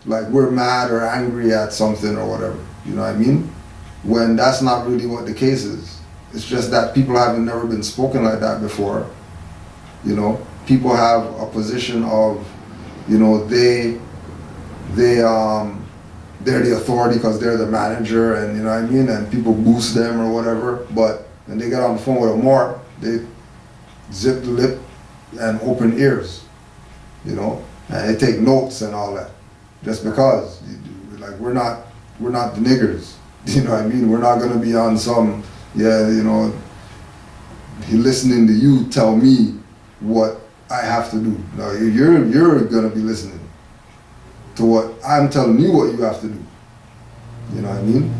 we're mad or angry at something or whatever. You know what I mean? When that's not really what the case is. It's just that people haven't never been spoken like that before. You know, people have a position of, you know, they're the authority because they're the manager, and you know what I mean, and people boost them or whatever. But when they get on the phone with a Moor, they zip the lip and open ears, you know, and they take notes and all that. Just because, like, we're not the niggers, you know what I mean? We're not gonna be on some, yeah, you know, he listening to you tell me what I have to do. No, you're gonna be listening to what I'm telling you what you have to do. You know what I mean?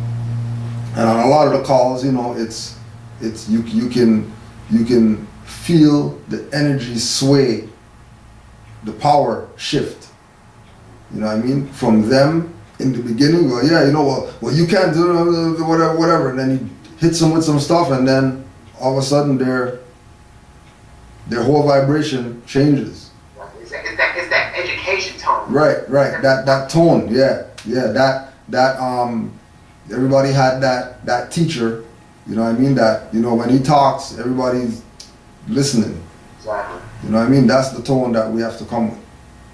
And on a lot of the calls, you know, it's you can feel the energy sway, the power shift. You know what I mean? From them in the beginning, well, yeah, you know, well, you can't do whatever, and then he hits them with some stuff, and then all of a sudden their whole vibration changes. It's that education tone. Right. That tone, yeah. That everybody had that teacher. You know what I mean? That, you know, when he talks, everybody's listening. Exactly. You know what I mean? That's the tone that we have to come with.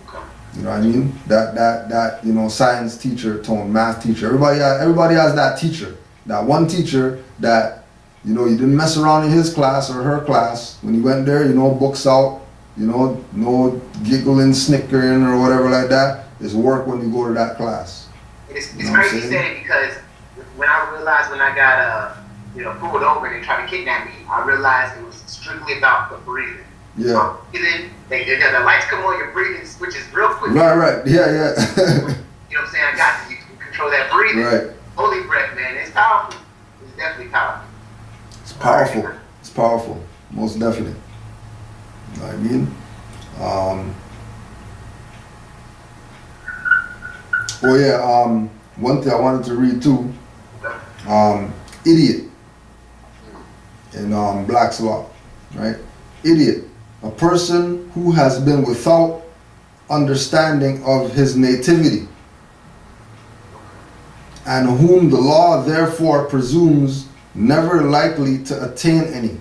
Okay. You know what I mean? That you know, science teacher tone, math teacher. Everybody has that teacher. That one teacher that, you know, you didn't mess around in his class or her class. When you went there, you know, books out, you know, no giggling, snickering or whatever like that. It's work when you go to that class. It's crazy you said it, because when I realized when I got you know, pulled over and they tried to kidnap me, I realized it was strictly about the breathing. Yeah. Then the lights come on, your breathing switches real quick. Right. Yeah. You know what I'm saying? I got you can control that breathing. Right. Holy breath, man. It's powerful. It's definitely powerful. It's powerful. Right. It's powerful. Most definitely. You know what I mean? One thing I wanted to read too. Idiot. In Black's Law, right? Idiot. A person who has been without understanding of his nativity, and whom the law therefore presumes never likely to attain any.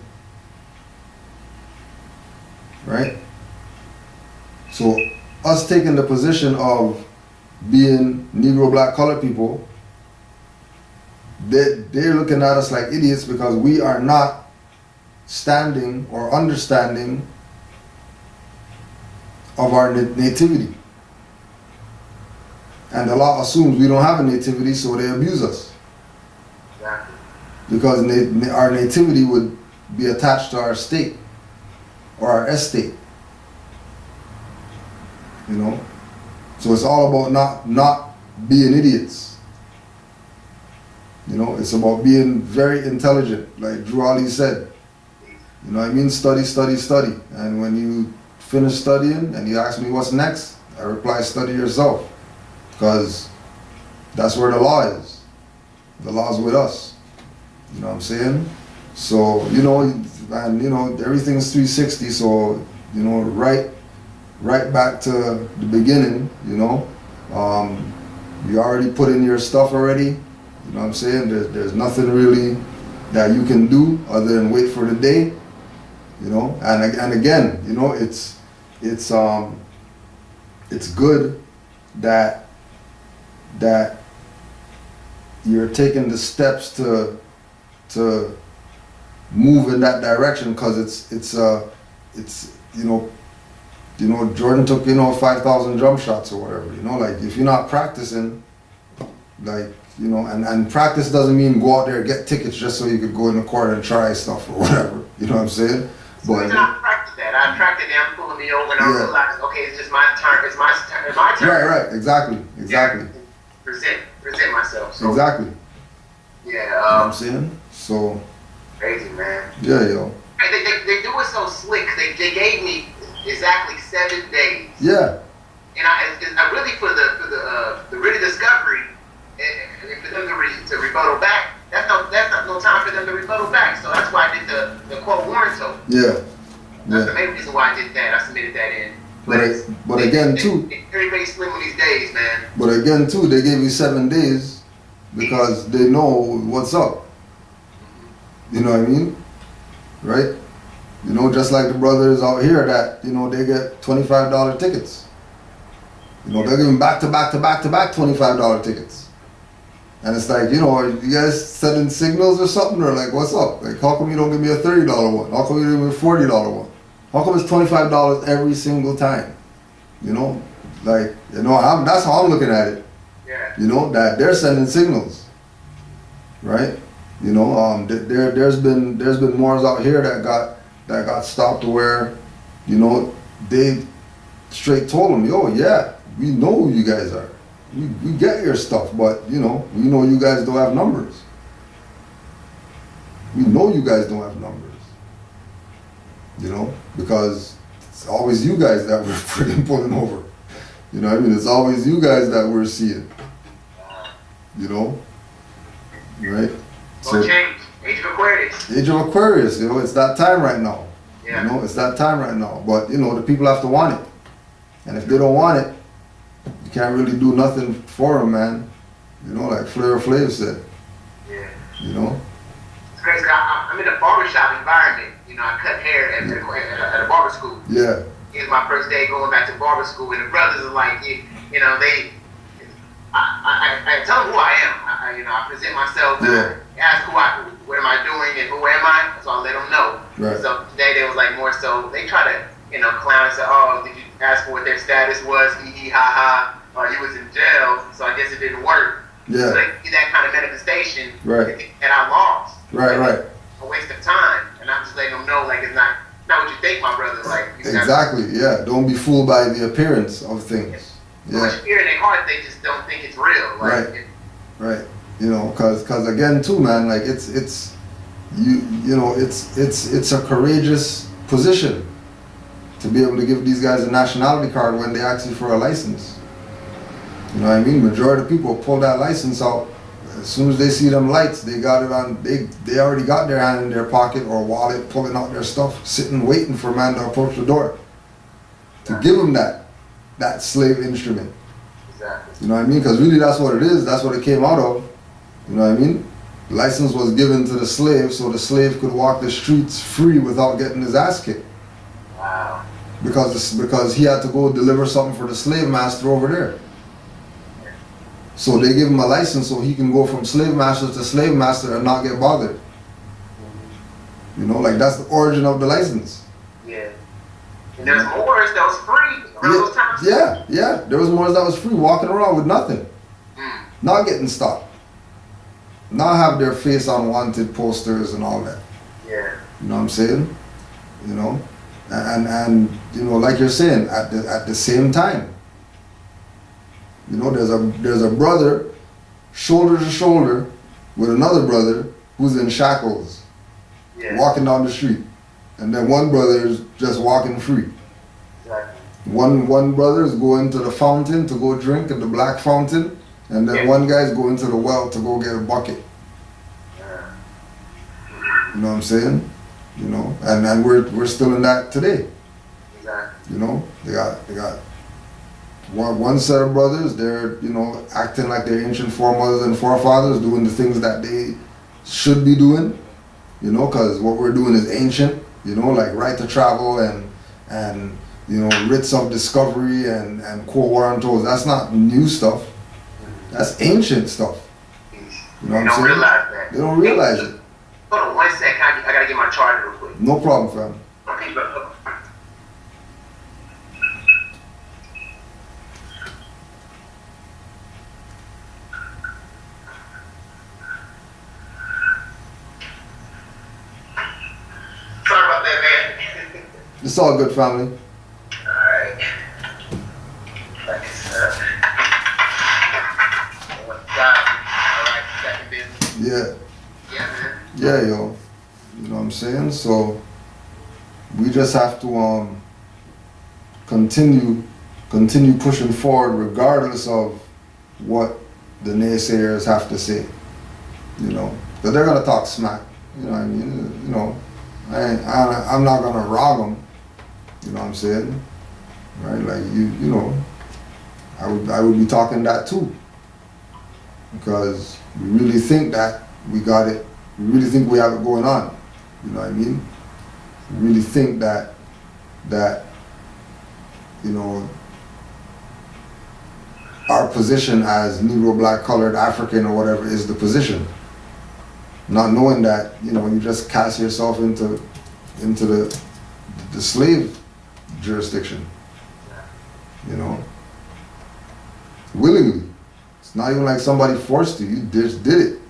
Right? So us taking the position of being Negro, black, colored people, they're looking at us like idiots because we are not standing or understanding of our nativity. And the law assumes we don't have a nativity, so they abuse us. Exactly. Because our nativity would be attached to our state or our estate. You know? So it's all about not being idiots. You know, it's about being very intelligent, like Drew Ali said. You know what I mean? Study. And when you finish studying and you ask me what's next, I reply, study yourself. Because that's where the law is. The law's with us. You know what I'm saying? So, you know, and you know, everything's 360, so, you know, right back to the beginning, you know. You already put in your stuff already. You know what I'm saying? There's nothing really that you can do other than wait for the day. You know, and again, you know, it's good that you're taking the steps to move in that direction, because it's you know, Jordan took, you know, 5,000 jump shots or whatever. You know, like, if you're not practicing, like, you know, and practice doesn't mean go out there and get tickets just so you could go in the court and try stuff or whatever. You know what I'm saying? But I practiced that. I practiced them pulling me over, and I realized, okay, it's just my turn. It's my turn. Right. Exactly. Yeah, present myself. So, exactly. Yeah. You know what I'm saying? So. Crazy, man. Yeah, yo. They do it so slick. They gave me exactly 7 days. Yeah. And I really for the writ of discovery, and for them to rebuttal back. That's not no time for them to rebuttal back. So that's why I did the quote warranto. Yeah. That's the main reason why I did that. I submitted that in. But again, too. Everybody's slim on these days, man. But again, too, they gave you 7 days because they know what's up. You know what I mean? Right? You know, just like the brothers out here that, you know, they get $25 tickets. You know, they're giving back to back $25 tickets. And it's like, you know, are you guys sending signals or something? Or like, what's up? Like, how come you don't give me a $30 one? How come you don't give me a $40 one? How come it's $25 every single time? You know? Like, you know, that's how I'm looking at it. Yeah. You know, that they're sending signals. Right? You know, there's been Moors out here that got stopped to where, you know, they straight told them, yo, yeah, we know who you guys are. We get your stuff, but, you know, we know you guys don't have numbers. We know you guys don't have numbers. You know, because it's always you guys that we're freaking pulling over. You know what I mean? It's always you guys that we're seeing. You know? Right? So change. Age of Aquarius. Age of Aquarius, you know, it's that time right now. Yeah. You know, it's that time right now. But, you know, the people have to want it. And if they don't want it, you can't really do nothing for them, man. You know, like Flair Flav said. Yeah. You know? It's crazy. I'm in a barbershop environment. You know, I cut hair at a barber school. Yeah. It was my first day going back to barber school, and the brothers are like, you know, I tell them who I am. You know, I present myself. Yeah. Ask what am I doing, and who am I? So I let them know. Right. So today they was like more so they try to, you know, clown and say, oh, did you ask for what their status was? Hee hee ha ha. Or you was in jail, so I guess it didn't work. Yeah. So they get that kind of manifestation. Right. And I lost. Right. A waste of time, and I'm just letting them know, like, it's not what you think, my brother. Like, exactly. Yeah. Don't be fooled by the appearance of things. Yeah. Once you hear in their heart, they just don't think it's real. Like, right. You know, cause again too, man, like it's you know, it's a courageous position to be able to give these guys a nationality card when they ask you for a license. You know what I mean? Majority of people pull that license out as soon as they see them lights. They got it on. They already got their hand in their pocket or wallet, pulling out their stuff, sitting waiting for a man to approach the door to give them that slave instrument. Exactly. You know what I mean? Because really, that's what it is. That's what it came out of. You know what I mean? The license was given to the slave so the slave could walk the streets free without getting his ass kicked. Wow. Because he had to go deliver something for the slave master over there. So they give him a license so he can go from slave master to slave master and not get bothered. You know, like that's the origin of the license. Yeah. And there's Moors that was free around those times. Yeah. There was Moors that was free, walking around with nothing. Not getting stopped. Not have their face on wanted posters and all that. Yeah. You know what I'm saying? You know? And you know, like you're saying, at the same time. You know, there's a brother shoulder to shoulder with another brother who's in shackles, walking down the street. And then one brother is just walking free. Exactly. One brother is going to the fountain to go drink at the black fountain, and then one guy's going to the well to go get a bucket. You know what I'm saying? You know, and we're still in that today. Exactly. You know, they got one set of brothers. They're, you know, acting like their ancient foremothers and forefathers, doing the things that they should be doing. You know, because what we're doing is ancient. You know, like right to travel and you know, writs of discovery and quo warrantos. That's not new stuff. That's ancient stuff. You know what I'm saying? Realize that. They don't realize it. Hold on 1 second. I gotta get my charger real quick. No problem, fam. Okay, but. Sorry about that, man. It's all good, family. Alright. Alright, second business. Yeah. Yeah, man. Yeah, yo. You know what I'm saying? So we just have to continue pushing forward regardless of what the naysayers have to say, you know, but they're gonna talk smack, you know what I mean, you know, I'm not gonna rog them, you know what I'm saying, right, like you know, I would be talking that too, because we really think that we got it, we really think we have it going on, you know what I mean, we really think that, you know, our position as Negro, black, colored, African, or whatever is the position. Not knowing that, you know, you just cast yourself into the slave jurisdiction. You know, willingly. It's not even like somebody forced you. You just did it.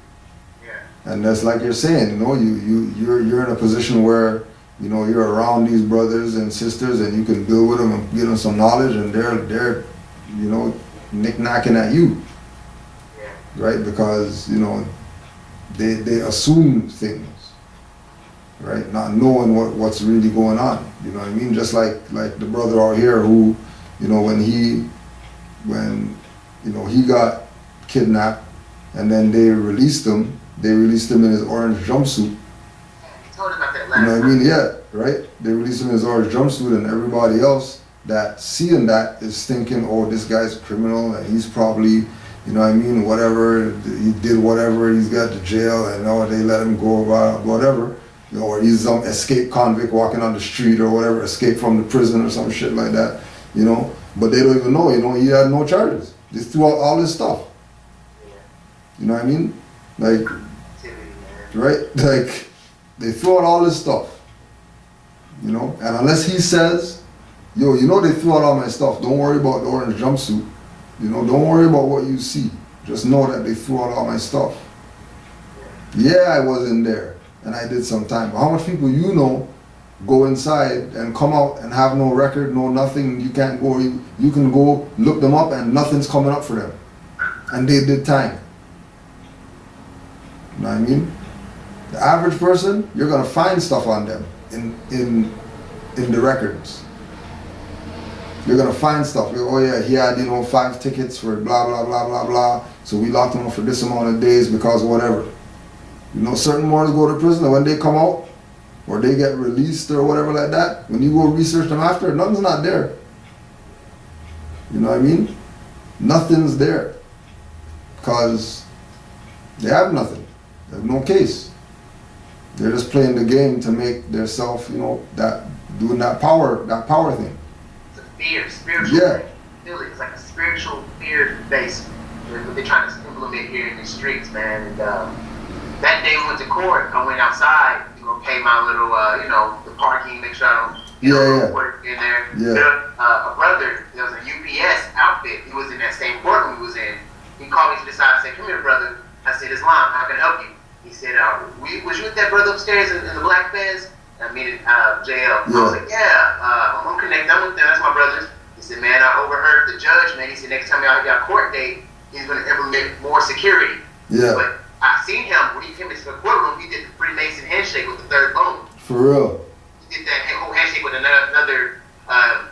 Yeah. And that's like you're saying, you know, you're in a position where, you know, you're around these brothers and sisters, and you can build with them and give them some knowledge, and they're, you know, knick-knacking at you, right? Because, you know, they assume things, right? Not knowing what's really going on, you know what I mean? Just like the brother out here who, you know, when you know, he got kidnapped, and then they released him in his orange jumpsuit. You told about that last You know what I mean? Yeah, right? They released him in his orange jumpsuit, and everybody else that seeing that is thinking, oh, this guy's a criminal, and he's probably, you know what I mean, whatever, he did whatever, he's got to jail, and oh, they let him go, whatever, you know, or he's some escaped convict walking on the street or whatever, escaped from the prison or some shit like that, you know, but they don't even know, you know, he had no charges. They threw out all this stuff. You know what I mean? Like, right? Like, they threw out all this stuff, you know, and unless he says, yo, you know, they threw out all my stuff. Don't worry about the orange jumpsuit. You know, don't worry about what you see. Just know that they threw out all my stuff. Yeah, I was in there and I did some time. But how much people you know go inside and come out and have no record, no nothing? You can't go, you can go look them up and nothing's coming up for them. And they did time. You know what I mean? The average person, you're gonna find stuff on them in the records. You're gonna find stuff. Oh yeah, he had, you know, 5 tickets for blah blah blah blah blah. So we locked him up for this amount of days because of whatever. You know, certain Moors go to prison, and when they come out or they get released or whatever like that, when you go research them after, nothing's not there. You know what I mean? Nothing's there because they have nothing. They have no case. They're just playing the game to make themselves, you know, doing that power thing. Fear, spiritual. Yeah. Feeling. It's like a spiritual fear base what they're trying to implement here in the streets, man. And that day we went to court. I went outside, you know, pay my little, you know, the parking, make sure I don't, you know, work in there. Yeah. A brother, there was a UPS outfit. He was in that same courtroom we was in. He called me to the side and said, "Come here, brother." I said, "Islam, how can I help you?" He said, "Was you with that brother upstairs in the black fez?" I mean, JL. I was like, "Yeah, I'm connected. I'm with them. That's my brothers." He said, "Man, I overheard the judge, man. He said, next time y'all got a court date, he's going to implement more security." Yeah. But I seen him when he came into the courtroom. He did the Freemason handshake with the third bone. For real. He did that whole handshake with another. I'm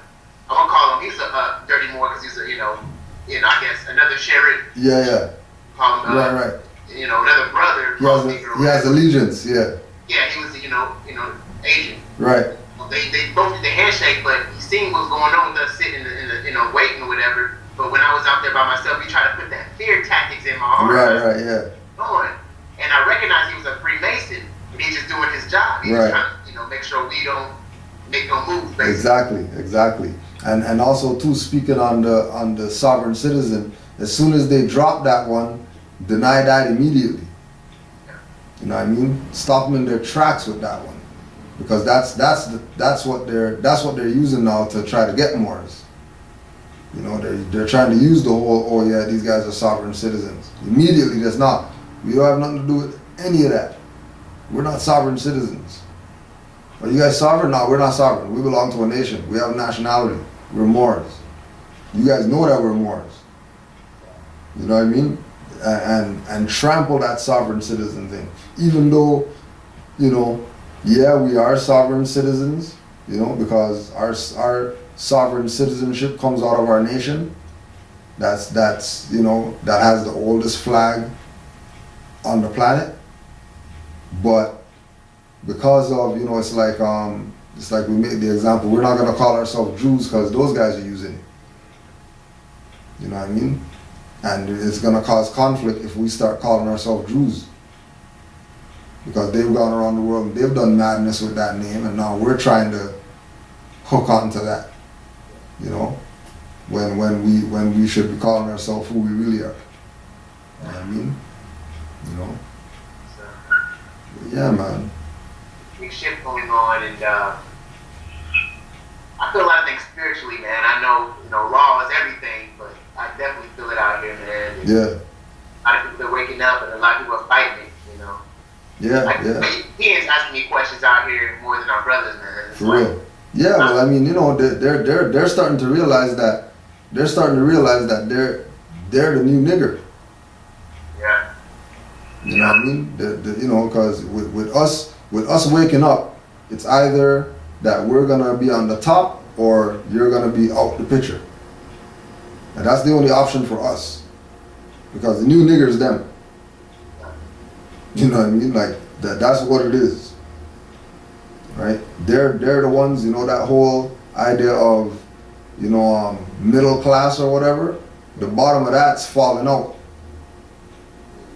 gonna call him. He's a dirty Moor because he's a, you know, I guess another sheriff. Yeah. Call him. Right. You know, another brother. He has allegiance. Yeah. Yeah, he was, you know, agent. Right. They both did the handshake, but he seen what was going on with us sitting in the you know, waiting or whatever. But when I was out there by myself, he tried to put that fear tactics in my heart. Right, yeah. And I recognized he was a Freemason, but he's just doing his job. He's just trying to, you know, make sure we don't make no moves, basically. Exactly. And also too, speaking on the sovereign citizen, as soon as they drop that one, deny that immediately. You know what I mean? Stop them in their tracks with that one, because that's what they're using now to try to get Moors. You know, they're trying to use the whole, oh yeah, these guys are sovereign citizens. Immediately, that's not. We don't have nothing to do with any of that. We're not sovereign citizens. Are you guys sovereign? No, we're not sovereign. We belong to a nation. We have a nationality. We're Moors. You guys know that we're Moors. You know what I mean? And trample that sovereign citizen thing. Even though, you know, yeah, we are sovereign citizens, you know, because our sovereign citizenship comes out of our nation. That's you know, that has the oldest flag on the planet. But because of, you know, it's like we made the example, we're not gonna call ourselves Jews because those guys are using it. You know what I mean? And it's gonna cause conflict if we start calling ourselves Jews. Because they've gone around the world and they've done madness with that name, and now we're trying to hook onto that. You know? When we should be calling ourselves who we really are. You know what I mean? You know? But yeah, man. Big shit going on, and I feel a lot of things spiritually, man. I know, you know, law is everything, but I definitely feel it out here, man. And yeah. A lot of people are waking up, and a lot of people are fighting it, you know. Yeah, like, yeah. He is asking me questions out here more than our brothers, man. It's for real. Yeah, well, I mean, you know, they're starting to realize that they're the new nigger. Yeah. You know what I mean? You know, because with us waking up, it's either that we're gonna be on the top or you're gonna be out the picture. And that's the only option for us. Because the new niggers them. You know what I mean? Like that's what it is. Right? They're the ones, you know, that whole idea of, you know, middle class or whatever, the bottom of that's falling out.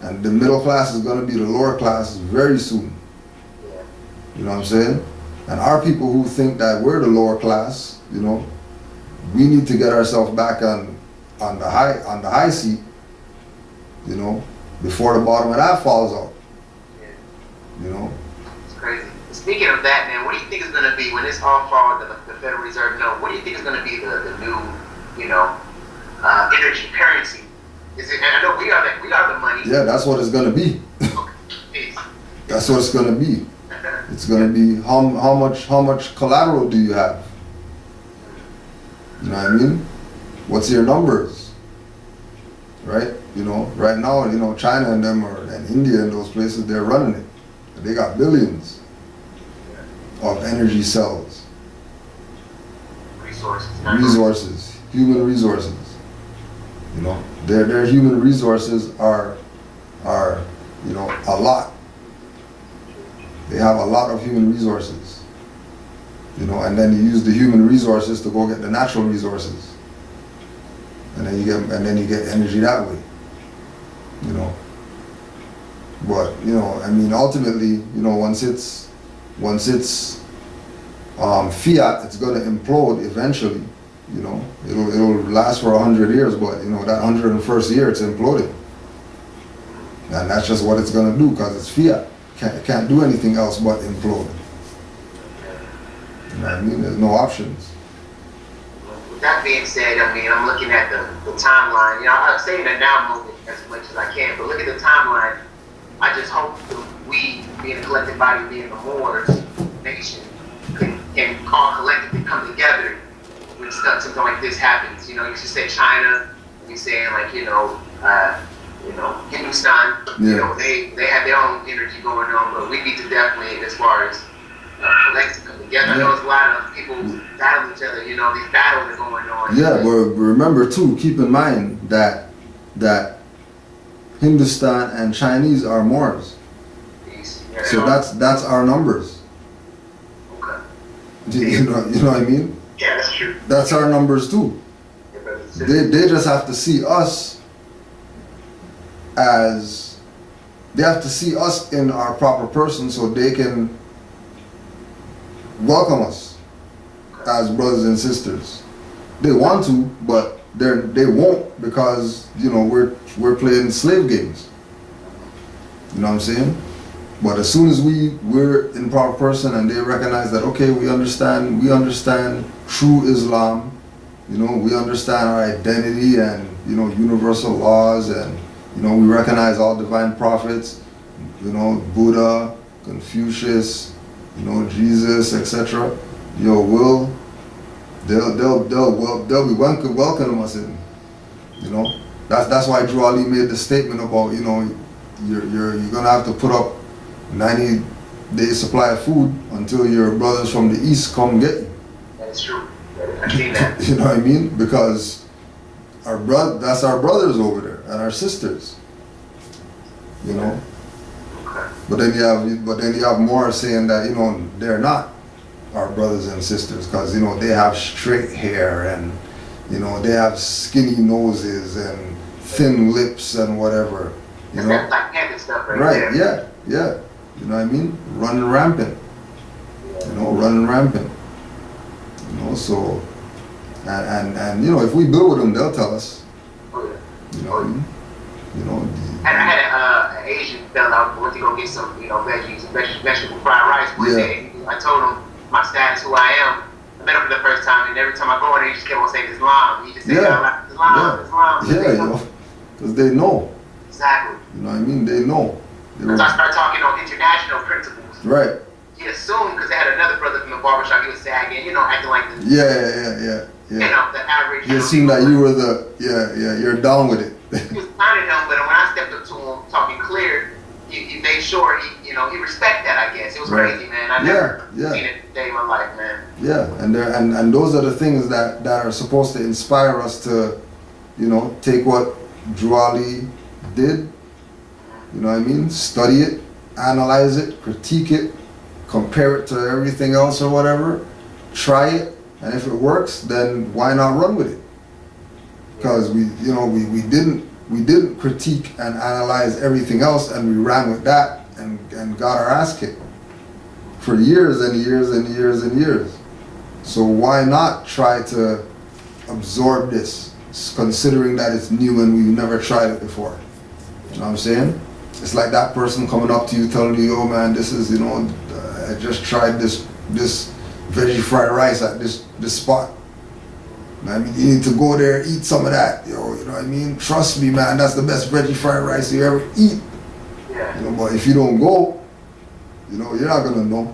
And the middle class is gonna be the lower class very soon. You know what I'm saying? And our people who think that we're the lower class, you know, we need to get ourselves back on the high seat, you know, before the bottom of that falls out. You know? It's crazy. Speaking of that, man, what do you think is going to be, when this all falls, the Federal Reserve note, what do you think is going to be the new, you know, energy currency? Is it? And I know we are the money. Yeah, that's what it's going to be. That's what it's going to be. It's going to be how much collateral do you have? You know what I mean? What's your numbers? Right? You know, right now, you know, China and them and India and those places, they're running it. They got billions of energy cells. Resources, human resources. You know, their human resources are, you know, a lot. They have a lot of human resources. You know, and then you use the human resources to go get the natural resources. And then you get energy that way. You know. But, you know, I mean, ultimately, you know, once it's fiat, it's going to implode eventually. You know, it'll last for 100 years, but, you know, that 101st year, it's imploding. And that's just what it's going to do, because it's fiat. It can't do anything else but implode. You know what I mean? There's no options. With that being said, I mean, I'm looking at the timeline. You know, I'm saying that now moment as much as I can, but look at the timeline. I just hope that we, being a collective body, being the Moors nation, can all collectively come together when something like this happens. You know, you should say China, you saying like, Hindustan, yeah. You know, they have their own energy going on, but we need to definitely, as far as collectively come together. Yeah. I know there's a lot of people battling each other, you know, these battles are going on. Yeah, but remember too, keep in mind that Hindustan and Chinese are Moors. Yeah, so that's our numbers. Okay. You know what I mean? Yeah, that's true. That's our numbers too. They just have to see us they have to see us in our proper person so they can welcome us as brothers and sisters. They want to, but they won't, because, you know, we're playing slave games. You know what I'm saying? But as soon as we're in proper person and they recognize that, okay, we understand true Islam, you know, we understand our identity and, you know, universal laws, and, you know, we recognize all divine prophets, you know, Buddha, Confucius, you know, Jesus, etc. They'll be welcoming us in. You know, that's why Drew Ali made the statement about, you know, you're gonna have to put up 90-day supply of food until your brothers from the east come get you. That's true. I've seen that. You know what I mean? Because that's our brothers over there and our sisters. You know. Okay. But then you have more saying that, you know, they're not our brothers and sisters because, you know, they have straight hair and, you know, they have skinny noses and thin lips and whatever. You know. That's like Panther stuff right there. Yeah. You know what I mean? Running rampant. You know, running rampant. You know, so and you know, if we build with them, they'll tell us. Oh yeah. You know what I mean? You know. And I had an Asian fella went to go get some, you know, vegetable fried rice one day. I told him my status, who I am. I met him for the first time, and every time I go in there, he just kept on saying Islam. He just said Islam. Yeah, you know, because they know. Exactly. You know what I mean? They know. Because I started talking on international principles. Right. He assumed, because they had another brother from the barbershop, he was sagging, you know, acting like the, Yeah. you know, the average. It seemed like you were you're down with it. He was finding him, but when I stepped up to him, talking clear, he made sure he respect that, I guess. It was crazy, man. I never seen it a day in my life, man. Yeah, and those are the things that are supposed to inspire us to, you know, take what Drew Ali did, you know what I mean? Study it, analyze it, critique it, compare it to everything else or whatever, try it, and if it works, then why not run with it? Because we didn't critique and analyze everything else, and we ran with that and got our ass kicked for years and years and years and years. So why not try to absorb this, considering that it's new and we've never tried it before? You know what I'm saying? It's like that person coming up to you telling you, "Yo, man, this is, you know, I just tried this veggie fried rice at this spot. I mean, you need to go there, eat some of that, yo. You know what I mean? Trust me, man, that's the best veggie fried rice you ever eat." Yeah. You know, but if you don't go, you know, you're not gonna know.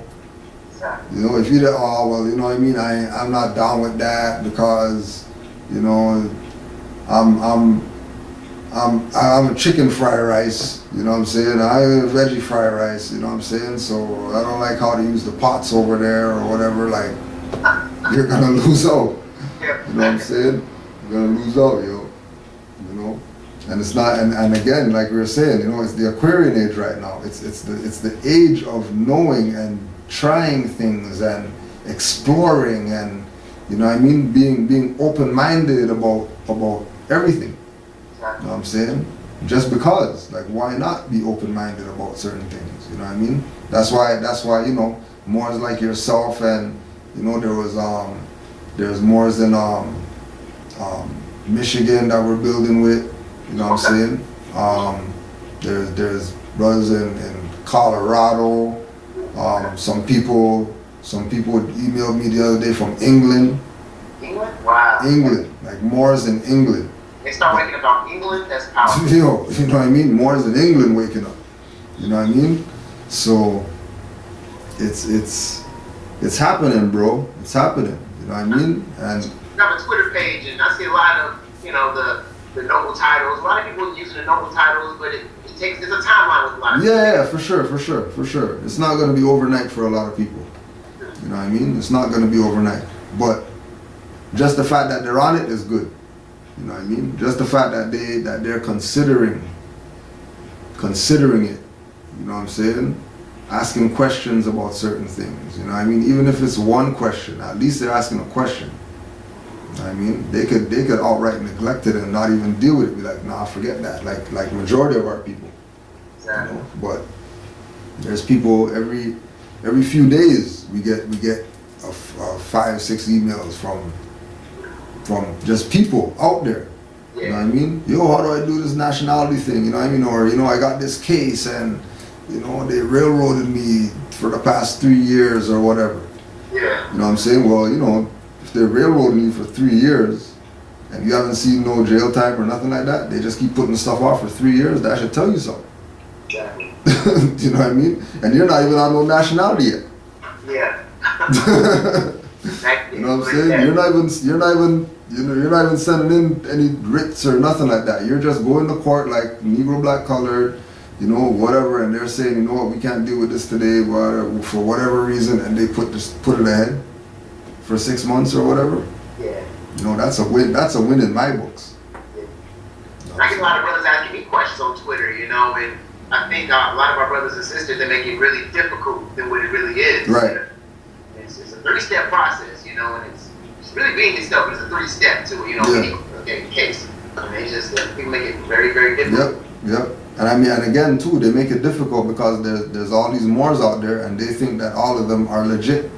Exactly. You know, if you don't, oh well, you know what I mean? I'm not down with that because, you know, I'm a chicken fried rice. You know what I'm saying? I'm a veggie fried rice. You know what I'm saying? So I don't like how to use the pots over there or whatever. Like, you're gonna lose out. You know what I'm saying? You're gonna lose out, yo. You know, and it's not. And again, like we were saying, you know, it's the Aquarian age right now. It's the age of knowing and trying things and exploring and, you know what I mean, being open-minded about everything. You know what I'm saying? Just because, like, why not be open-minded about certain things? You know what I mean? That's why you know, Moors like yourself, and you know, there's Moors in Michigan that we're building with. You know what I'm saying? There's brothers in Colorado. Some people emailed me the other day from England. England? Wow. England, like Moors in England. They start waking up on England. That's powerful. You know what I mean? Moors in England waking up. You know what I mean? So it's happening, bro. It's happening. You know what I mean? And I have a Twitter page, and I see a lot of, you know, the noble titles. A lot of people using the noble titles, but it's a timeline with a lot of people. yeah, for sure. It's not going to be overnight for a lot of people. You know what I mean? It's not going to be overnight. But just the fact that they're on it is good. You know what I mean? Just the fact that they're considering it. You know what I'm saying? Asking questions about certain things. You know what I mean? Even if it's one question, at least they're asking a question. You know what I mean? They could outright neglect it and not even deal with it. Be like, nah, forget that. Like majority of our people. Exactly. You know? But there's people every few days we get 5-6 emails from just people out there. Yeah. You know what I mean? Yo, how do I do this nationality thing? You know what I mean? Or, you know, I got this case and, you know, they railroaded me for the past 3 years or whatever. Yeah. You know what I'm saying? Well, you know, if they're railroading you for 3 years and you haven't seen no jail time or nothing like that, they just keep putting stuff off for 3 years, that should tell you something. Exactly. You know what I mean? And you're not even on no nationality yet. Yeah. You know what I'm saying? You're not even sending in any writs or nothing like that. You're just going to court like Negro, black, colored, you know, whatever, and they're saying, you know what, we can't deal with this today, for whatever reason, and they put it ahead for 6 months or whatever. Yeah. You know, that's a win. That's a win in my books. I get a lot of brothers asking me questions on Twitter, you know, and I think a lot of our brothers and sisters, they make it really difficult than what it really is. Right. It's a 3-step process, you know, and it's really being yourself, but it's a 3-step to it, you know, in case. I mean, it's just, people make it very, very difficult. Yep. And I mean, and again, too, they make it difficult because there's all these Moors out there and they think that all of them are legit.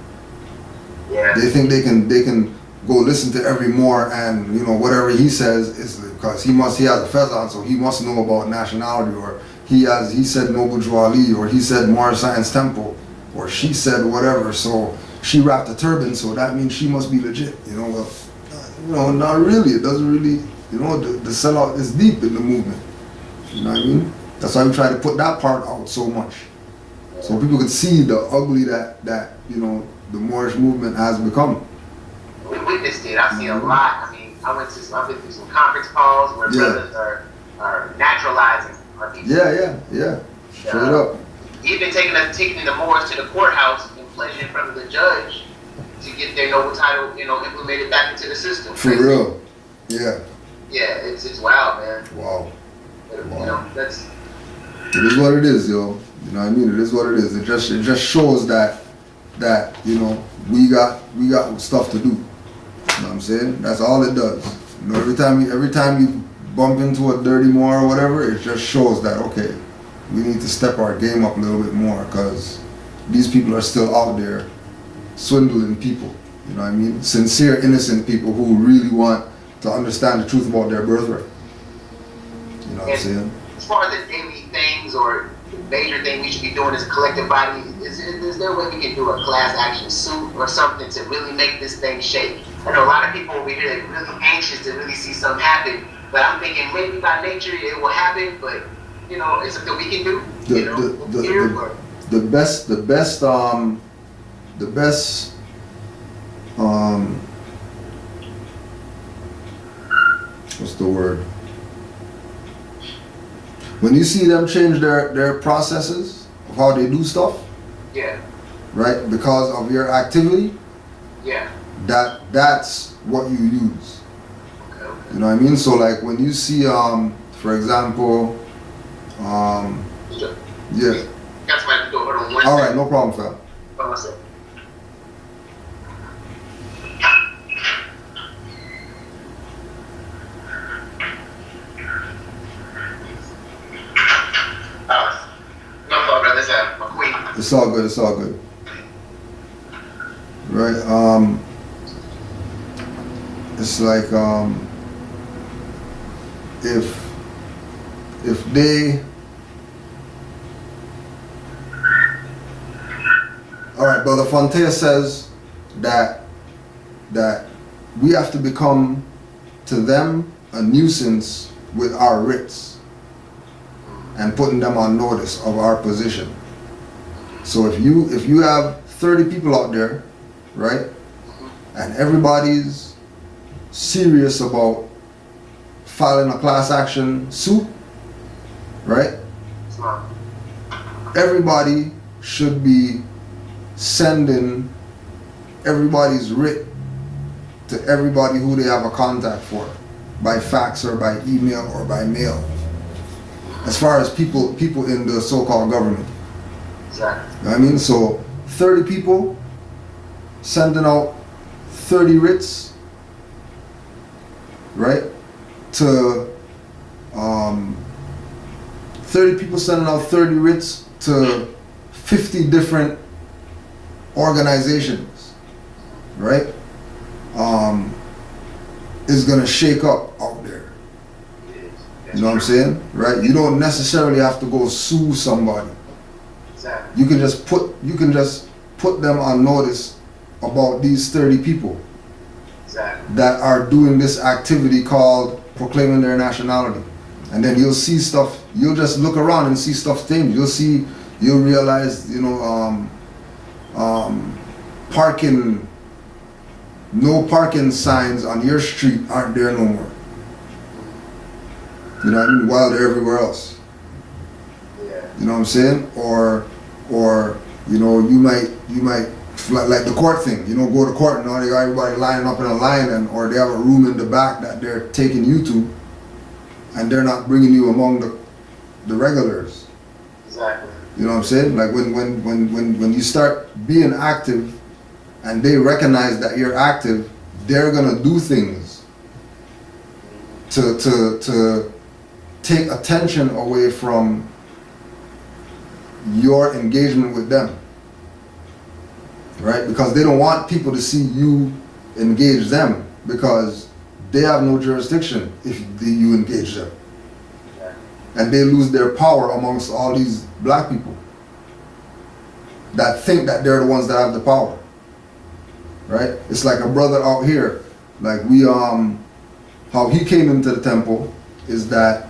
Yeah. They think they can go listen to every Moor and, you know, whatever he says is because he has a fez on, so he must know about nationality, or he said Noble Drew Ali, or he said Moor Science Temple, or she said whatever, so she wrapped a turban, so that means she must be legit. You know, well, you know, not really. It doesn't really, you know, the sellout is deep in the movement. You know what I mean? That's why we try to put that part out so much, so people could see the ugly that you know the Moorish movement has become. We witnessed it. I've seen a lot. I mean, I've been through some conference calls where brothers are naturalizing our people. Yeah. Straight up. Even taking the Moors to the courthouse and pledging in front of the judge to get their noble title, you know, implemented back into the system. For real. Yeah. Yeah, it's wild, man. Wow. But, you know, it is what it is, yo. You know what I mean? It is what it is. It just shows that you know we got stuff to do. You know what I'm saying? That's all it does. You know, every time you bump into a dirty Moor or whatever, it just shows that okay, we need to step our game up a little bit more because these people are still out there swindling people. You know what I mean? Sincere, innocent people who really want to understand the truth about their birthright. You know what I'm saying? As far as the daily things or the major thing we should be doing as a collective body, is there a way we can do a class action suit or something to really make this thing shake? I know a lot of people over here that are really anxious to really see something happen, but I'm thinking maybe by nature it will happen, but you know, it's something we can do. The best what's the word? When you see them change their processes of how they do stuff, right, because of your activity, that's what you use. Okay. You know what I mean? So like when you see, for example, yeah. That's why I have to go hold on one All right, second. no problem, fam. Hold on a second. No fault, brother. It's my queen. It's all good. It's all good. Right. It's like if they. All right, Brother Fontea says that we have to become to them a nuisance with our writs and putting them on notice of our position. So if you have 30 people out there, right, and everybody's serious about filing a class action suit, right, everybody should be sending everybody's writ to everybody who they have a contact for, by fax or by email or by mail. As far as people in the so-called government. Exactly. You know what I mean? So 30 people sending out 30 writs, right? To 30 people sending out 30 writs to 50 different organizations, right? Is gonna shake up out there. You know what I'm saying? Right? You don't necessarily have to go sue somebody. Exactly. You can just put them on notice about these 30 people that are doing this activity called proclaiming their nationality. And then you'll see stuff, you'll just look around and see stuff change. You'll realize, you know, no parking signs on your street aren't there no more. You know what I mean? While they're everywhere else. Yeah. You know what I'm saying? Or you know, you might like the court thing, you know, go to court and now they got everybody lining up in a line, and or they have a room in the back that they're taking you to, and they're not bringing you among the regulars. Exactly. You know what I'm saying? Like when you start being active and they recognize that you're active, they're gonna do things to take attention away from your engagement with them. Right? Because they don't want people to see you engage them, because they have no jurisdiction if you engage them. And they lose their power amongst all these black people that think that they're the ones that have the power. Right? It's like a brother out here, like we how he came into the temple is that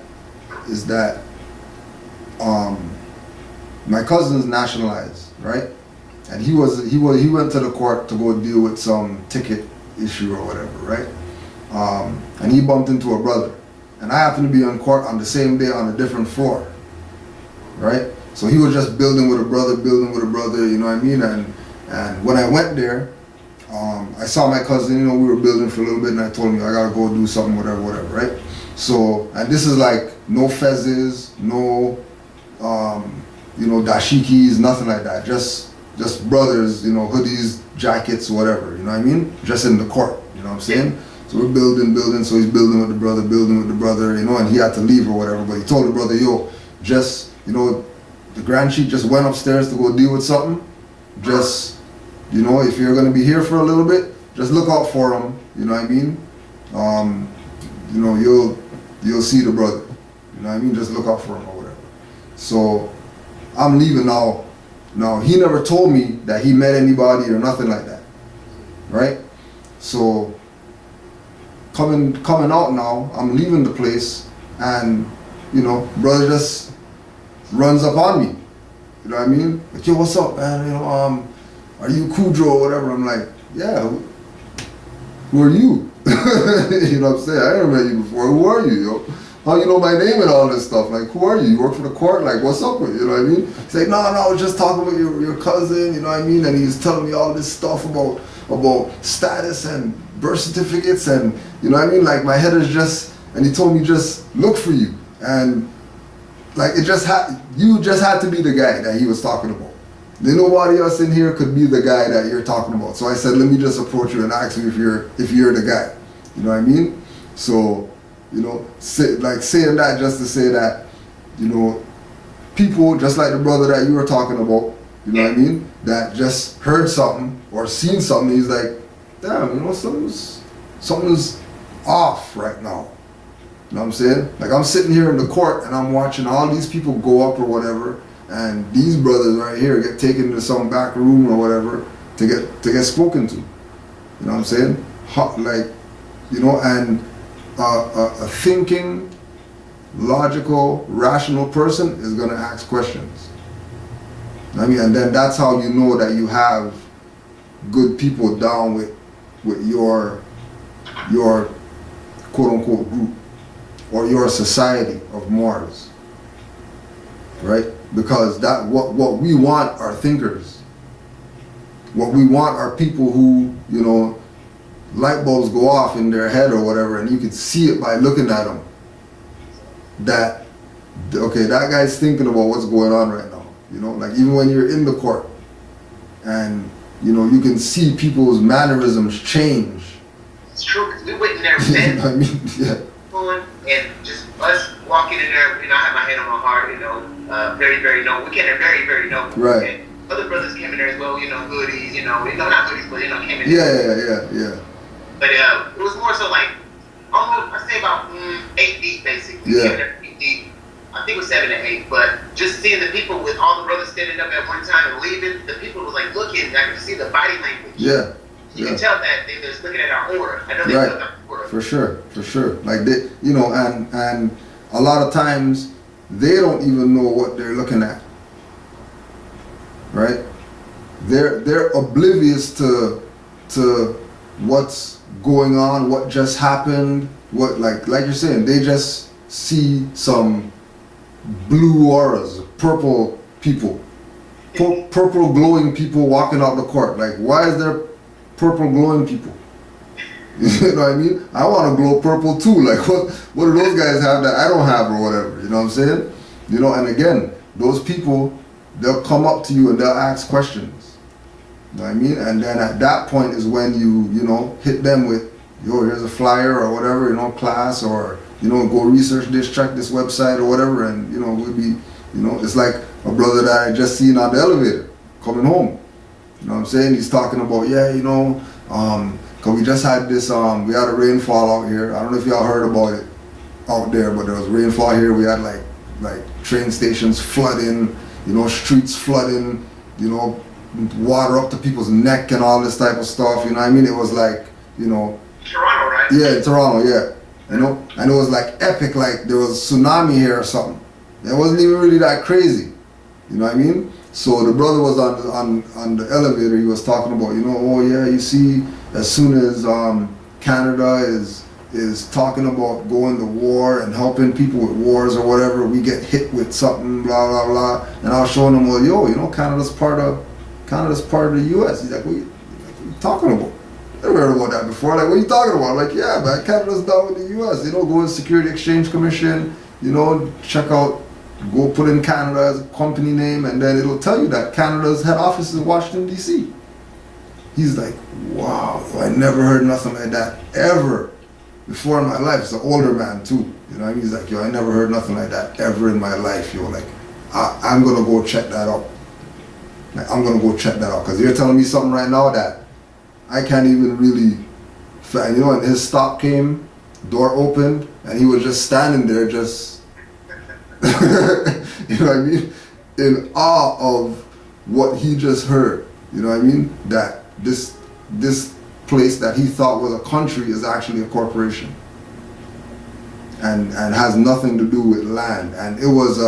my cousin's nationalized, right? And he went to the court to go deal with some ticket issue or whatever, right? And he bumped into a brother, and I happened to be on court on the same day on a different floor, right? So he was just building with a brother, you know what I mean? And when I went there, I saw my cousin, you know, we were building for a little bit, and I told him I gotta go do something, whatever, right? So, and this is like no fezzes, no, you know, dashikis, nothing like that. Just brothers, you know, hoodies, jackets, whatever, you know what I mean? Just in the court, you know what I'm saying? So we're building, so he's building with the brother, you know, and he had to leave or whatever, but he told the brother, yo, just, you know, the Grand Chief just went upstairs to go deal with something. Just, you know, if you're gonna be here for a little bit, just look out for him, you know what I mean? You know, you'll see the brother, you know what I mean? Just look out for him or whatever. So I'm leaving now. Now, he never told me that he met anybody or nothing like that, right? So, coming out now, I'm leaving the place, and, you know, brother just runs up on me, you know what I mean? Like, yo, what's up, man? You know, are you Kudro or whatever? I'm like, yeah, who are you? You know what I'm saying? I never met you before. Who are you, yo? How you know my name and all this stuff? Like, who are you? You work for the court? Like, what's up with you? You know what I mean? He's like, no, I was just talking with your cousin, you know what I mean? And he was telling me all this stuff about status and birth certificates, and, you know what I mean? Like, my head is just, and he told me just look for you. And, like, you just had to be the guy that he was talking about. Then nobody else in here could be the guy that you're talking about. So I said, let me just approach you and ask you if you're the guy. You know what I mean? So, you know, saying that just to say that, you know, people just like the brother that you were talking about, you know what I mean, that just heard something or seen something, he's like, damn, you know, something's off right now. You know what I'm saying? Like, I'm sitting here in the court and I'm watching all these people go up or whatever, and these brothers right here get taken to some back room or whatever to get spoken to. You know what I'm saying? Like, you know, and a thinking, logical, rational person is gonna ask questions. I mean, and then that's how you know that you have good people down with your quote unquote group or your society of Moors, right? Because that what we want are thinkers. What we want are people who, you know, light bulbs go off in their head or whatever, and you can see it by looking at them. That, okay, that guy's thinking about what's going on right now. You know, like even when you're in the court, and you know, you can see people's mannerisms change. It's true, because we went in there with You know what I mean? Yeah. And just us walking in there, you know, I had my hand on my heart, you know, very, very noble. We came in very, very noble. Right. And other brothers came in there as well, you know, hoodies, you know, not hoodies, but, you know, came in there. Yeah. But it was more so like, almost, I'd say about 8 deep, basically. Yeah. Came in there 8 deep. I think it was 7 to 8, but just seeing the people with all the brothers standing up at one time and leaving, the people was like looking, I could see the body language. Yeah. You can tell that they're just looking at our aura. I know they Right. look at our aura. For sure. Like they, you know, and a lot of times they don't even know what they're looking at. Right? They're oblivious to what's going on, what just happened, what like you're saying, they just see some blue auras, purple people. purple glowing people walking out the court. Like, why is there purple glowing people? You know what I mean? I want to glow purple too. Like, what do those guys have that I don't have or whatever? You know what I'm saying? You know, and again, those people, they'll come up to you and they'll ask questions. You know what I mean? And then at that point is when you know, hit them with, yo, here's a flyer or whatever, you know, class, or, you know, go research this, check this website or whatever, and, you know, we'll be, you know, it's like a brother that I just seen on the elevator coming home. You know what I'm saying? He's talking about, yeah, you know, cause we just had this, we had a rainfall out here. I don't know if y'all heard about it out there, but there was rainfall here. We had like train stations flooding, you know, streets flooding, you know, water up to people's neck and all this type of stuff. You know what I mean? It was like, you know, Toronto, right? Yeah, Toronto, yeah. You know, and it was like epic, like there was a tsunami here or something. It wasn't even really that crazy. You know what I mean? So the brother was on the elevator. He was talking about, you know, oh yeah, you see, as soon as Canada is talking about going to war and helping people with wars or whatever, we get hit with something, blah blah blah. And I was showing him, well, yo, you know, Canada's part of the U.S. He's like, what are you talking about? I never heard about that before. Like, what are you talking about? I'm like, yeah, man, Canada's down with the U.S. You know, go to Security Exchange Commission, you know, check out, go put in Canada as a company name, and then it'll tell you that Canada's head office is Washington, D.C. He's like, wow, I never heard nothing like that ever before in my life. It's an older man, too. You know what I mean? He's like, yo, I never heard nothing like that ever in my life, yo. Like, I'm going to go check that out. Like, I'm going to go check that out. Because you're telling me something right now that I can't even really, you know, and his stop came, door opened, and he was just standing there, just, you know what I mean, in awe of what he just heard. You know what I mean? That this place that he thought was a country is actually a corporation, and has nothing to do with land. And it was,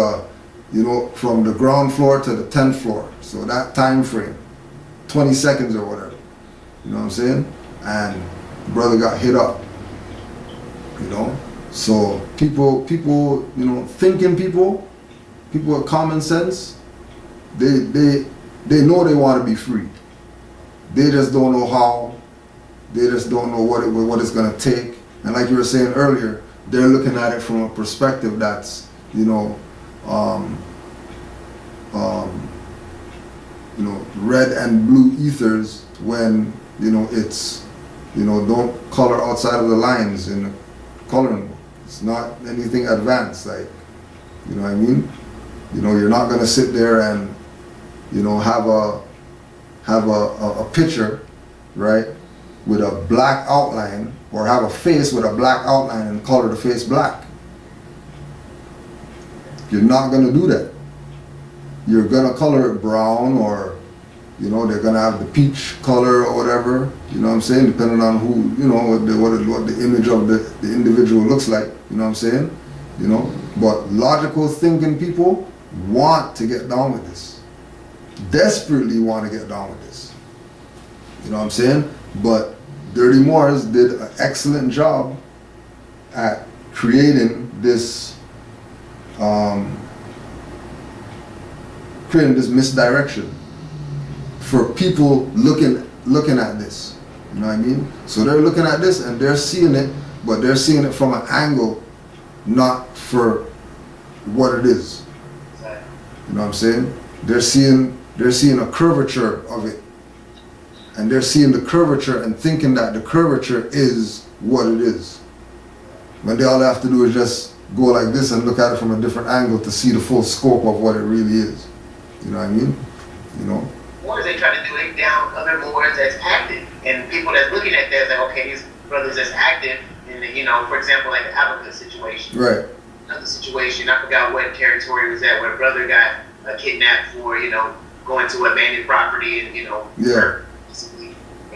you know, from the ground floor to the 10th floor. So that time frame, 20 seconds or whatever. You know what I'm saying? And brother got hit up. You know? So people, you know, thinking people with common sense, they know they want to be free. They just don't know how. They just don't know what it's gonna take. And like you were saying earlier, they're looking at it from a perspective that's, you know, you know, red and blue ethers, when, you know, it's, you know, don't color outside of the lines in the coloring book. It's not anything advanced, like, you know what I mean? You know, you're not gonna sit there and, you know, have a picture, right, with a black outline, or have a face with a black outline and color the face black. You're not gonna do that. You're gonna color it brown, or, you know, they're gonna have the peach color or whatever, you know what I'm saying, depending on who, you know, what the image of the individual looks like, you know what I'm saying, you know. But logical thinking people want to get down with this, desperately want to get down with this, you know what I'm saying. But Dirty Moors did an excellent job at creating this misdirection for people looking at this. You know what I mean? So they're looking at this and they're seeing it, but they're seeing it from an angle, not for what it is. You know what I'm saying? They're seeing a curvature of it. And they're seeing the curvature and thinking that the curvature is what it is. When they all have to do is just go like this and look at it from a different angle to see the full scope of what it really is. You know what I mean? You know? Moors, they try to do it down other Moors that's active. And people that's looking at that, like, okay, these brothers that's active, and, you know, for example, like the Africa situation. Right. Another situation, I forgot what territory it was at, where a brother got kidnapped for, you know, going to abandoned property and, you know, yeah.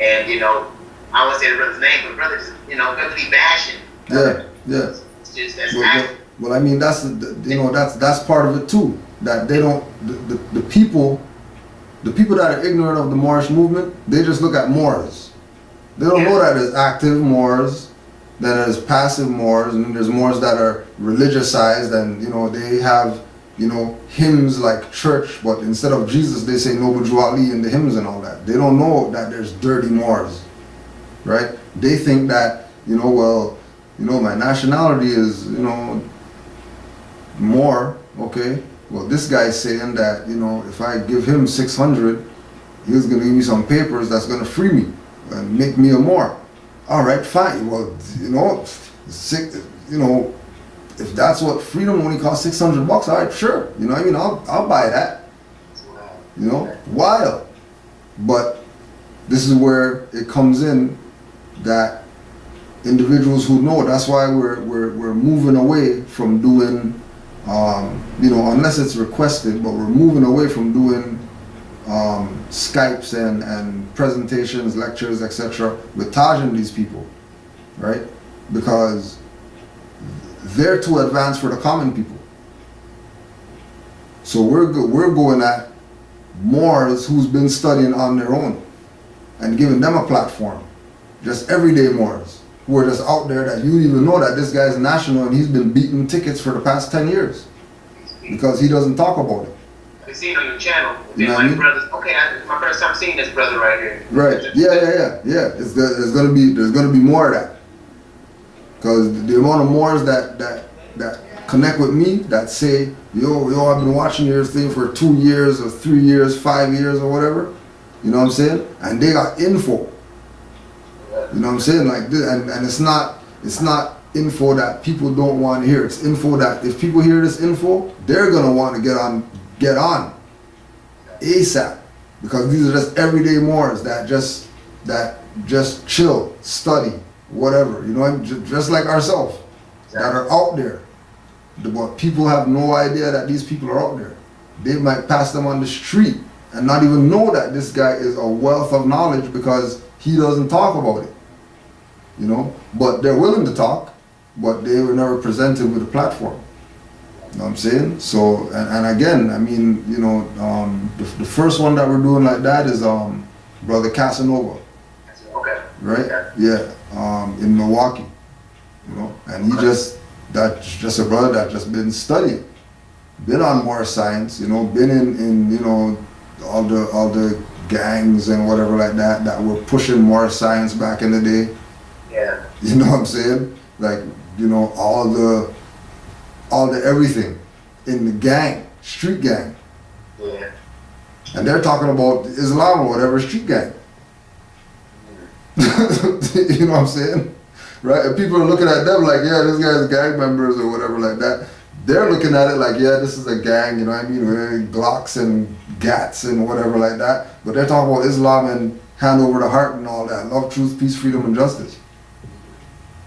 And, you know, I won't say the brother's name, but the brother just, you know, really bashing. Yeah, yeah. It's just, that's active. Well, I mean, that's, you know, that's part of it too. That they don't, the people that are ignorant of the Moorish movement, they just look at Moors. They don't know that there's active Moors, that there's passive Moors, and there's Moors that are religiousized, and, you know, they have, hymns like church, but instead of Jesus, they say Noble Drew Ali in the hymns and all that. They don't know that there's dirty Moors, right? They think that, my nationality is, Moor, okay? Well, this guy's saying that, if I give him 600, he's going to give me some papers that's going to free me and make me a Moor. All right, fine. Well, if that's what freedom only costs $600, all right, sure. I'll buy that. Wild. But this is where it comes in that individuals who know. That's why we're moving away from doing, unless it's requested, but we're moving away from doing Skypes and presentations, lectures, etc. with Taj and these people, right? Because they're too advanced for the common people. So we're going at Moors who's been studying on their own and giving them a platform. Just everyday Moors who are just out there that you even know that this guy's national and he's been beating tickets for the past 10 years because he doesn't talk about it. I've seen on your channel. Brothers. Okay, my first time seeing this brother right here. Right. Yeah. There's gonna be more of that. Because the amount of Moors that connect with me that say, yo, I've been watching your thing for 2 years or 3 years, 5 years or whatever. You know what I'm saying? And they got info. You know what I'm saying? Like this, and it's not info that people don't want to hear. It's info that if people hear this info, they're gonna want to get on ASAP, because these are just everyday Moors that just chill, study, whatever, just like ourselves, that are out there. But people have no idea that these people are out there. They might pass them on the street and not even know that this guy is a wealth of knowledge because he doesn't talk about it. But they're willing to talk, but they were never presented with a platform. You know what I'm saying? So, and again, I mean, the first one that we're doing like that is Brother Casanova. Okay. Right? Okay. Yeah. In Milwaukee. And that's just a brother that just been studying. Been on more science, been in all the gangs and whatever like that were pushing more science back in the day. Yeah. You know what I'm saying? Like, all the everything in the gang, street gang. Yeah. And they're talking about Islam or whatever, street gang. You know what I'm saying? Right? And people are looking at them like, yeah, this guy's gang members or whatever like that. They're looking at it like, yeah, this is a gang, you know what I mean? With Glocks and Gats and whatever like that. But they're talking about Islam and hand over the heart and all that. Love, truth, peace, freedom, and justice.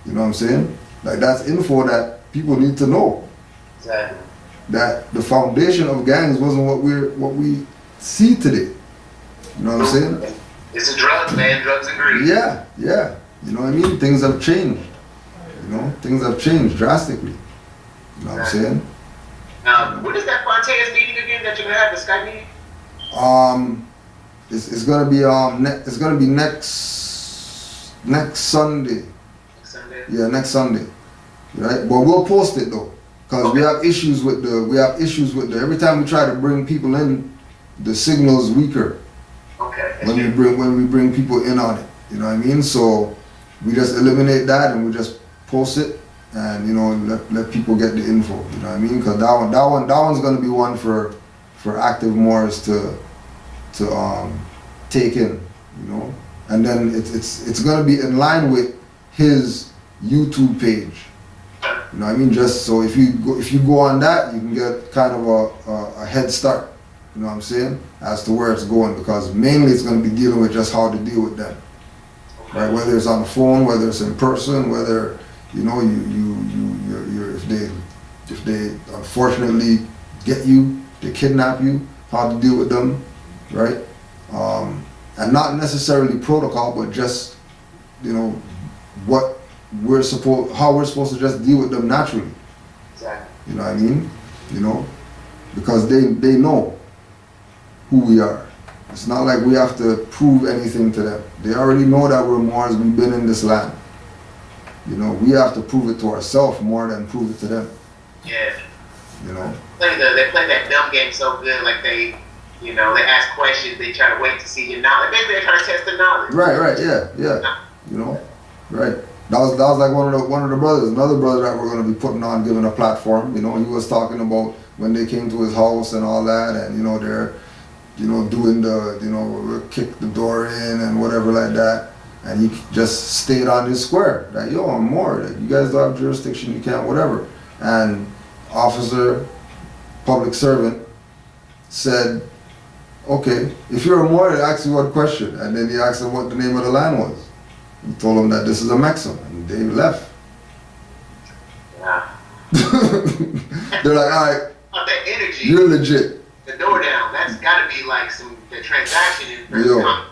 You know what I'm saying? Like, that's info that people need to know. Exactly. That the foundation of gangs wasn't what we see today. You know what I'm saying? It's a drugs, man. Drugs and greed. Yeah. You know what I mean? Things have changed. Things have changed drastically. You know what I'm saying? When is that Fontaines meeting again that you're gonna have, the Skype meeting? It's gonna be next Sunday. Sunday? Yeah, next Sunday. Right? But we'll post it though. Because we have issues with the every time we try to bring people in, the signal's weaker. Okay. When we bring people in on it. You know what I mean? So we just eliminate that and we just post it and let people get the info. You know what I mean? Because that one's gonna be one for active Moors to take in, and then it's gonna be in line with his YouTube page. You know what I mean? Just so if you go on that, you can get kind of a head start. You know what I'm saying? As to where it's going, because mainly it's going to be dealing with just how to deal with them. Okay. Right? Whether it's on the phone, whether it's in person, whether if they unfortunately get you, they kidnap you, how to deal with them, right? And not necessarily protocol, but just how we're supposed to just deal with them naturally. Exactly. You know what I mean? Because they know who we are. It's not like we have to prove anything to them. They already know that we're Moors, we've been in this land. We have to prove it to ourselves more than prove it to them. Yeah. They play that dumb game so good, like they ask questions, they try to wait to see your knowledge. Basically, they're trying to test the knowledge. Right, yeah. You know, right. That was like one of the brothers, another brother that we're going to be putting on, giving a platform. You know, he was talking about when they came to his house and all that, and they're, doing the, kick the door in and whatever like that, and he just stayed on his square. Like, yo, I'm Moor. Like, you guys don't have jurisdiction. You can't, whatever. And officer, public servant, said, okay, if you're a Moor, ask you one question, and then he asked him what the name of the land was. He told him that this is a Maxim, and they left. Yeah. They're like, all right, that energy. you're legit. The door down. That's got to be like the transaction is down.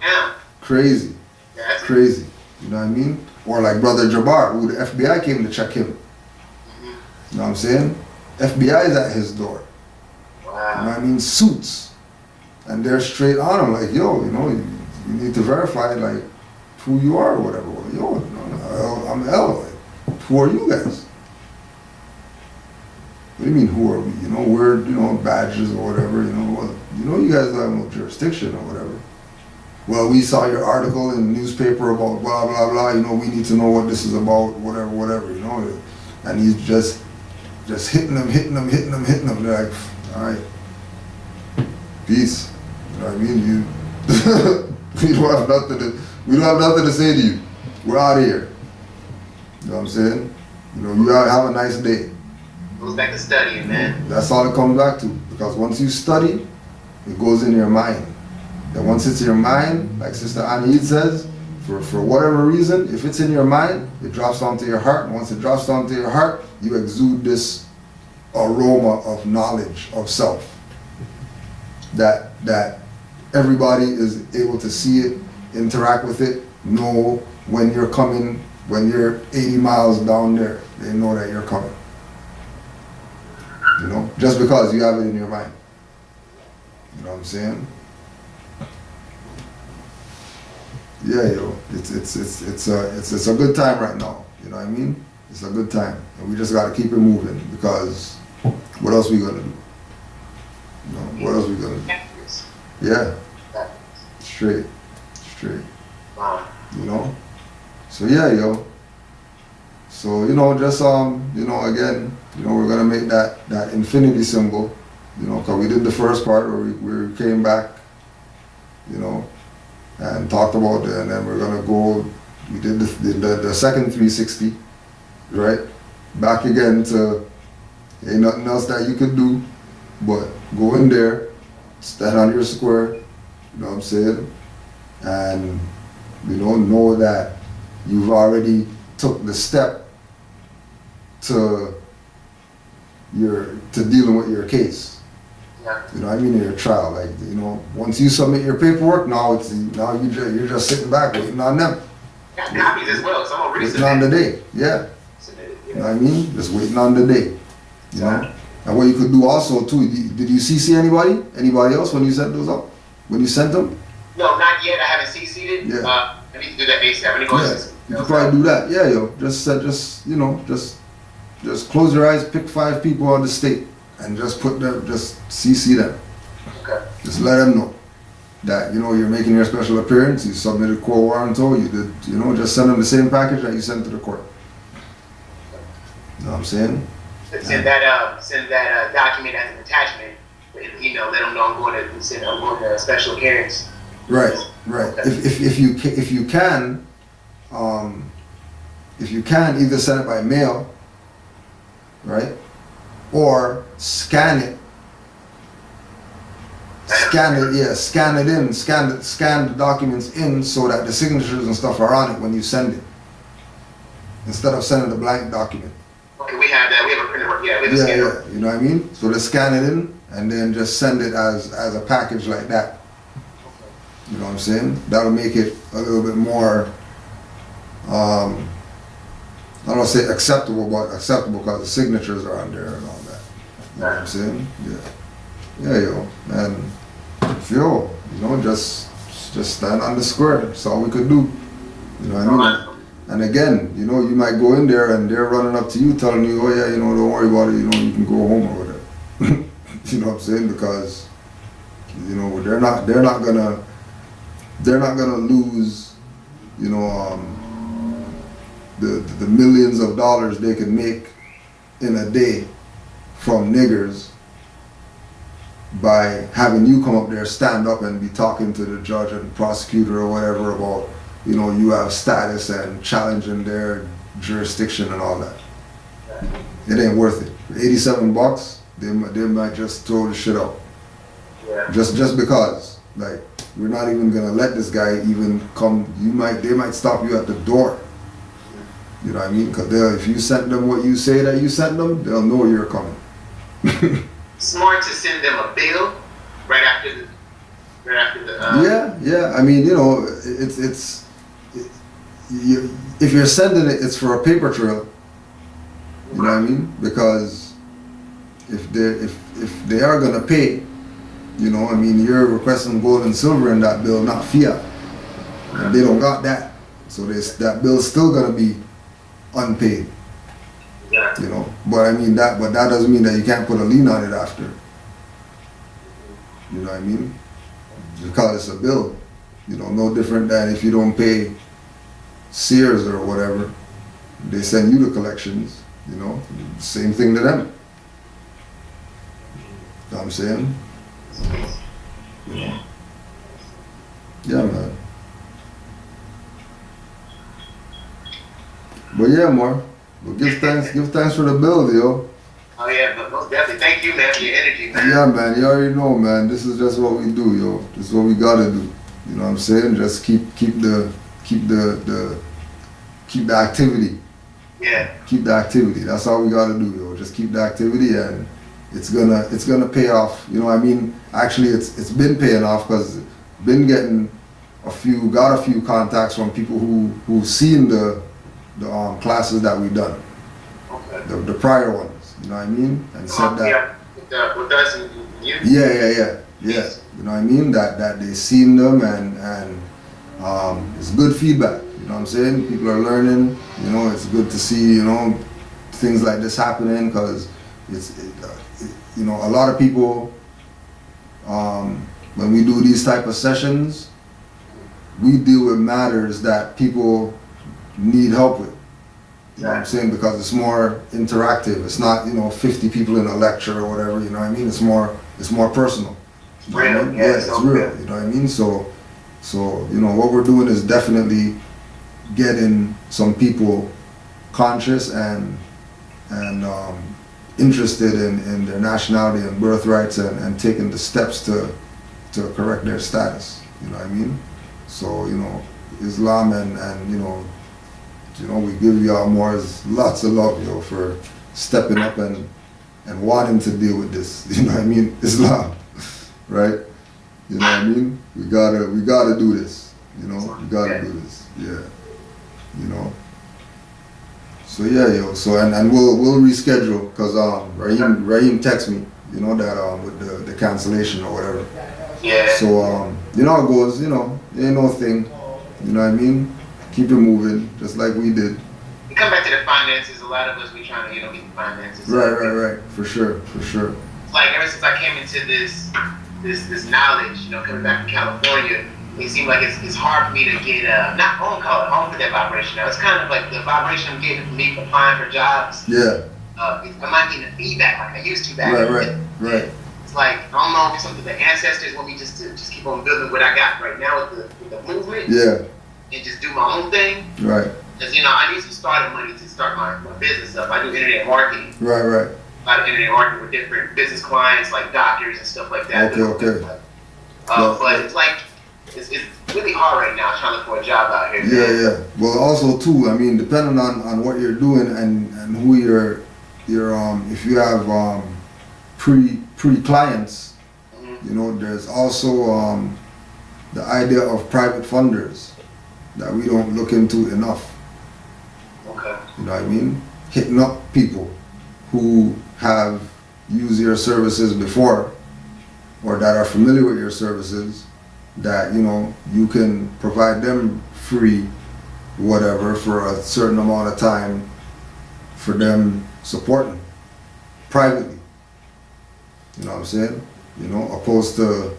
Crazy. Yeah, that's crazy. You know what I mean? Or like Brother Jabbar, who the FBI came to check him. Mm-hmm. You know what I'm saying? FBI is at his door. Wow. You know what I mean? Suits. And they're straight on him, like, yo, you need to verify, like, who you are or whatever. Well, yo, I'm L. Like, who are you guys? What do you mean, who are we? We're, badges or whatever, you guys don't have no jurisdiction or whatever. Well, we saw your article in the newspaper about blah, blah, blah, we need to know what this is about, whatever, And he's just hitting them. They're like, all right, peace. You know what I mean? We don't have nothing to say to you. We're out of here. You know what I'm saying? You have a nice day. Goes back to studying, man. That's all it comes back to. Because once you study, it goes in your mind. And once it's in your mind, like Sister Anid says, for whatever reason, if it's in your mind, it drops onto your heart. And once it drops onto your heart, you exude this aroma of knowledge of self. That everybody is able to see it, interact with it, know when you're 80 miles down there, they know that you're coming. Just because you have it in your mind. You know what I'm saying? Yeah, it's a good time right now. You know what I mean? It's a good time, and we just gotta keep it moving because what else we gonna do? What else we gonna do? Yeah, straight. Wow. So yeah, yo. So just again, we're gonna make that infinity symbol, because we did the first part where we came back, and talked about it, and then we're gonna go. We did the second 360, right? Back again to ain't nothing else that you could do, but go in there, stand on your square. You know what I'm saying? And know that you've already took the step to dealing with your case. Yeah. You know what I mean? In your trial, like, once you submit your paperwork, now you're just sitting back waiting on them. Got copies as well, so I'm gonna waiting on the day. Yeah. You know what I mean? Just waiting on the day. You know? And what you could do also too, did you CC anybody? Anybody else when you sent those up? When you sent them? No, not yet. I haven't CC'd it. Yeah. I need to do that ASAP. I need to go CC. You could probably do that. Yeah, yo. Just close your eyes, pick 5 people on the state, and just CC them. Okay. Just let them know that you're making your special appearance. You submitted quo warranto. You did. Just send them the same package that you sent to the court. You know what I'm saying? Send that document as an attachment. Let them know I'm going to special appearance. Right. Okay. If you can, either send it by mail, right, or scan it. Scan the documents in so that the signatures and stuff are on it when you send it, instead of sending the blank document. Okay, we have that. We have a printer. Yeah, we have a scanner. Yeah. You know what I mean? So just scan it in and then just send it as a package like that. You know what I'm saying? That'll make it a little bit more, I don't want to say acceptable, but acceptable because the signatures are on there and all that. You know what I'm saying? Yeah, yo. And just stand on the square. That's all we could do. You know what I mean? And again, you might go in there and they're running up to you telling you, oh yeah, don't worry about it, you can go home or whatever. You know what I'm saying? Because, you know, they're not gonna lose, you know, the millions of dollars they can make in a day from niggers by having you come up there, stand up and be talking to the judge and prosecutor or whatever about, you know, you have status and challenging their jurisdiction and all that. It ain't worth it. For $87, they might just throw the shit out. Yeah. Just because, like, we're not even gonna let this guy even come. They might stop you at the door. You know what I mean? Because if you sent them what you say that you sent them, they'll know you're coming. Smart to send them a bill right after the. Yeah. I mean, you know, if you're sending it, it's for a paper trail. You know what I mean? Because if they are gonna pay, you know, I mean, you're requesting gold and silver in that bill, not fiat, and they don't got that, so that bill's still gonna be unpaid. Yeah. You know, but I mean that doesn't mean that you can't put a lien on it after. You know what I mean? Because it's a bill. You know, no different than if you don't pay Sears or whatever, they send you the collections. You know, same thing to them. You know what I'm saying? You know. Yeah, man. But yeah, more. But give thanks for the build, yo. Oh yeah, but most definitely. Thank you, man, for your energy, man. Yeah, man. You already know, man. This is just what we do, yo. This is what we gotta do. You know what I'm saying? Just keep the activity. Yeah. Keep the activity. That's all we gotta do, yo. Just keep the activity, and it's gonna pay off. You know what I mean? Actually, it's been paying off because been getting got a few contacts from people who've seen the classes that we've done. Okay. The prior ones. You know what I mean? And said that. Yeah. With us and you. Yeah. You know what I mean? That they seen them and it's good feedback. You know what I'm saying? People are learning. You know, it's good to see, you know, things like this happening because you know, a lot of people, when we do these type of sessions, we deal with matters that people need help with. You know what I'm saying? Because it's more interactive. It's not, you know, 50 people in a lecture or whatever, you know what I mean? It's more personal. It's real. I mean? Yeah, it's real. You know what I mean? So, you know, what we're doing is definitely getting some people conscious and interested in their nationality and birthrights and taking the steps to correct their status. You know what I mean? So, you know, Islam and you know, we give y'all Moors lots of love, yo, for stepping up and wanting to deal with this. You know what I mean? Islam, right? You know what I mean? We gotta do this. You know, we gotta do this. Yeah. You know. So yeah, yo. So and we'll reschedule because Raheem texted me. You know that with the cancellation or whatever. Yeah. So you know how it goes. You know, it ain't no thing. You know what I mean? Keep it moving, just like we did. We come back to the finances. A lot of us, we trying to, you know, get the finances. Right. For sure. It's like ever since I came into this knowledge, you know, coming back from California, it seemed like it's hard for me to get not on call, I don't put that vibration now. It's kind of like the vibration I'm getting from me applying for jobs. Yeah. I'm not getting the feedback like I used to back. Right. It's like I don't know if it's something the ancestors want me just to keep on building what I got right now with the movement. Yeah. And just do my own thing. Right. Because, you know, I need some startup money to start my business up. I do internet marketing. Right. A lot of internet marketing with different business clients like doctors and stuff like that. Okay. But it's like, it's really hard right now trying to look for a job out here. Yeah. Well, also too, I mean, depending on what you're doing and who you're if you have pre clients, Mm-hmm. you know, there's also the idea of private funders that we don't look into enough. Okay. You know what I mean? Hitting up people who have used your services before or that are familiar with your services, that, you know, you can provide them free whatever for a certain amount of time for them supporting privately. You know what I'm saying? You know, opposed to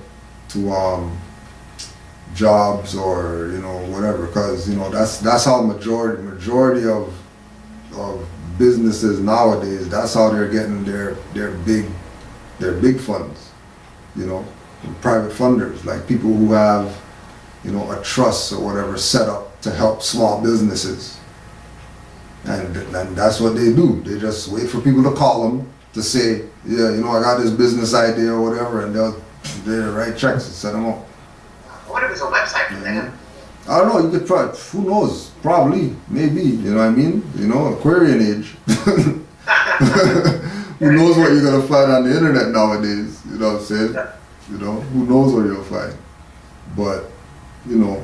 jobs or, you know, whatever, because, you know, that's how majority of businesses nowadays, that's how they're getting their big funds, you know, from private funders, like people who have, you know, a trust or whatever set up to help small businesses. And that's what they do. They just wait for people to call them to say, yeah, you know, I got this business idea or whatever, and they'll write checks and send them out. I wonder if it's a website for that. I don't know, you could try, who knows, probably, maybe, you know what I mean? You know, Aquarian age. Who knows what you're going to find on the internet nowadays, you know what I'm saying? You know, who knows what you'll find. But, you know,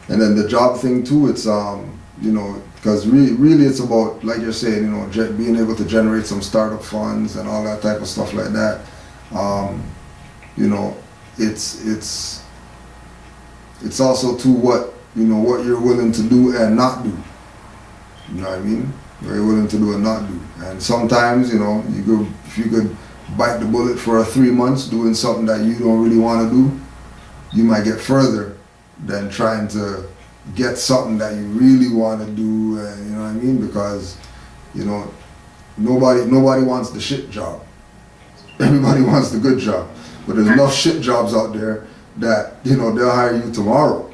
and then the job thing too, it's, you know, because really it's about, like you're saying, you know, being able to generate some startup funds and all that type of stuff like that. You know, it's also to what, you know, what you're willing to do and not do. You know what I mean? What you're willing to do and not do. And sometimes, you know, if you could bite the bullet for 3 months doing something that you don't really want to do, you might get further than trying to get something that you really want to do. You know what I mean? Because, you know, nobody wants the shit job. Everybody wants the good job. But there's enough shit jobs out there that, you know, they'll hire you tomorrow.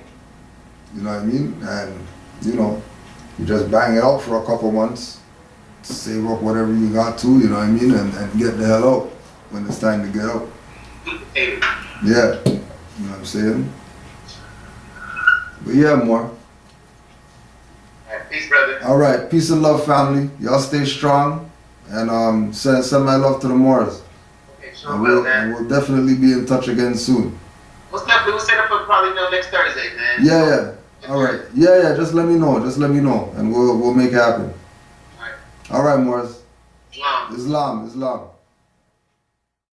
You know what I mean? And, you know, you just bang it out for a couple months, save up whatever you got to, you know what I mean, and get the hell out when it's time to get out. Yeah, you know what I'm saying? But yeah, more. Peace, brother. All right, peace and love, family. Y'all stay strong, and send my love to the Moors. Okay, sure will, man. And we'll definitely be in touch again soon. What's up? We'll set up for probably next Thursday, man. Yeah. All right. Yeah. Just let me know, and we'll make it happen. All right. All right, Moors. Islam. Islam.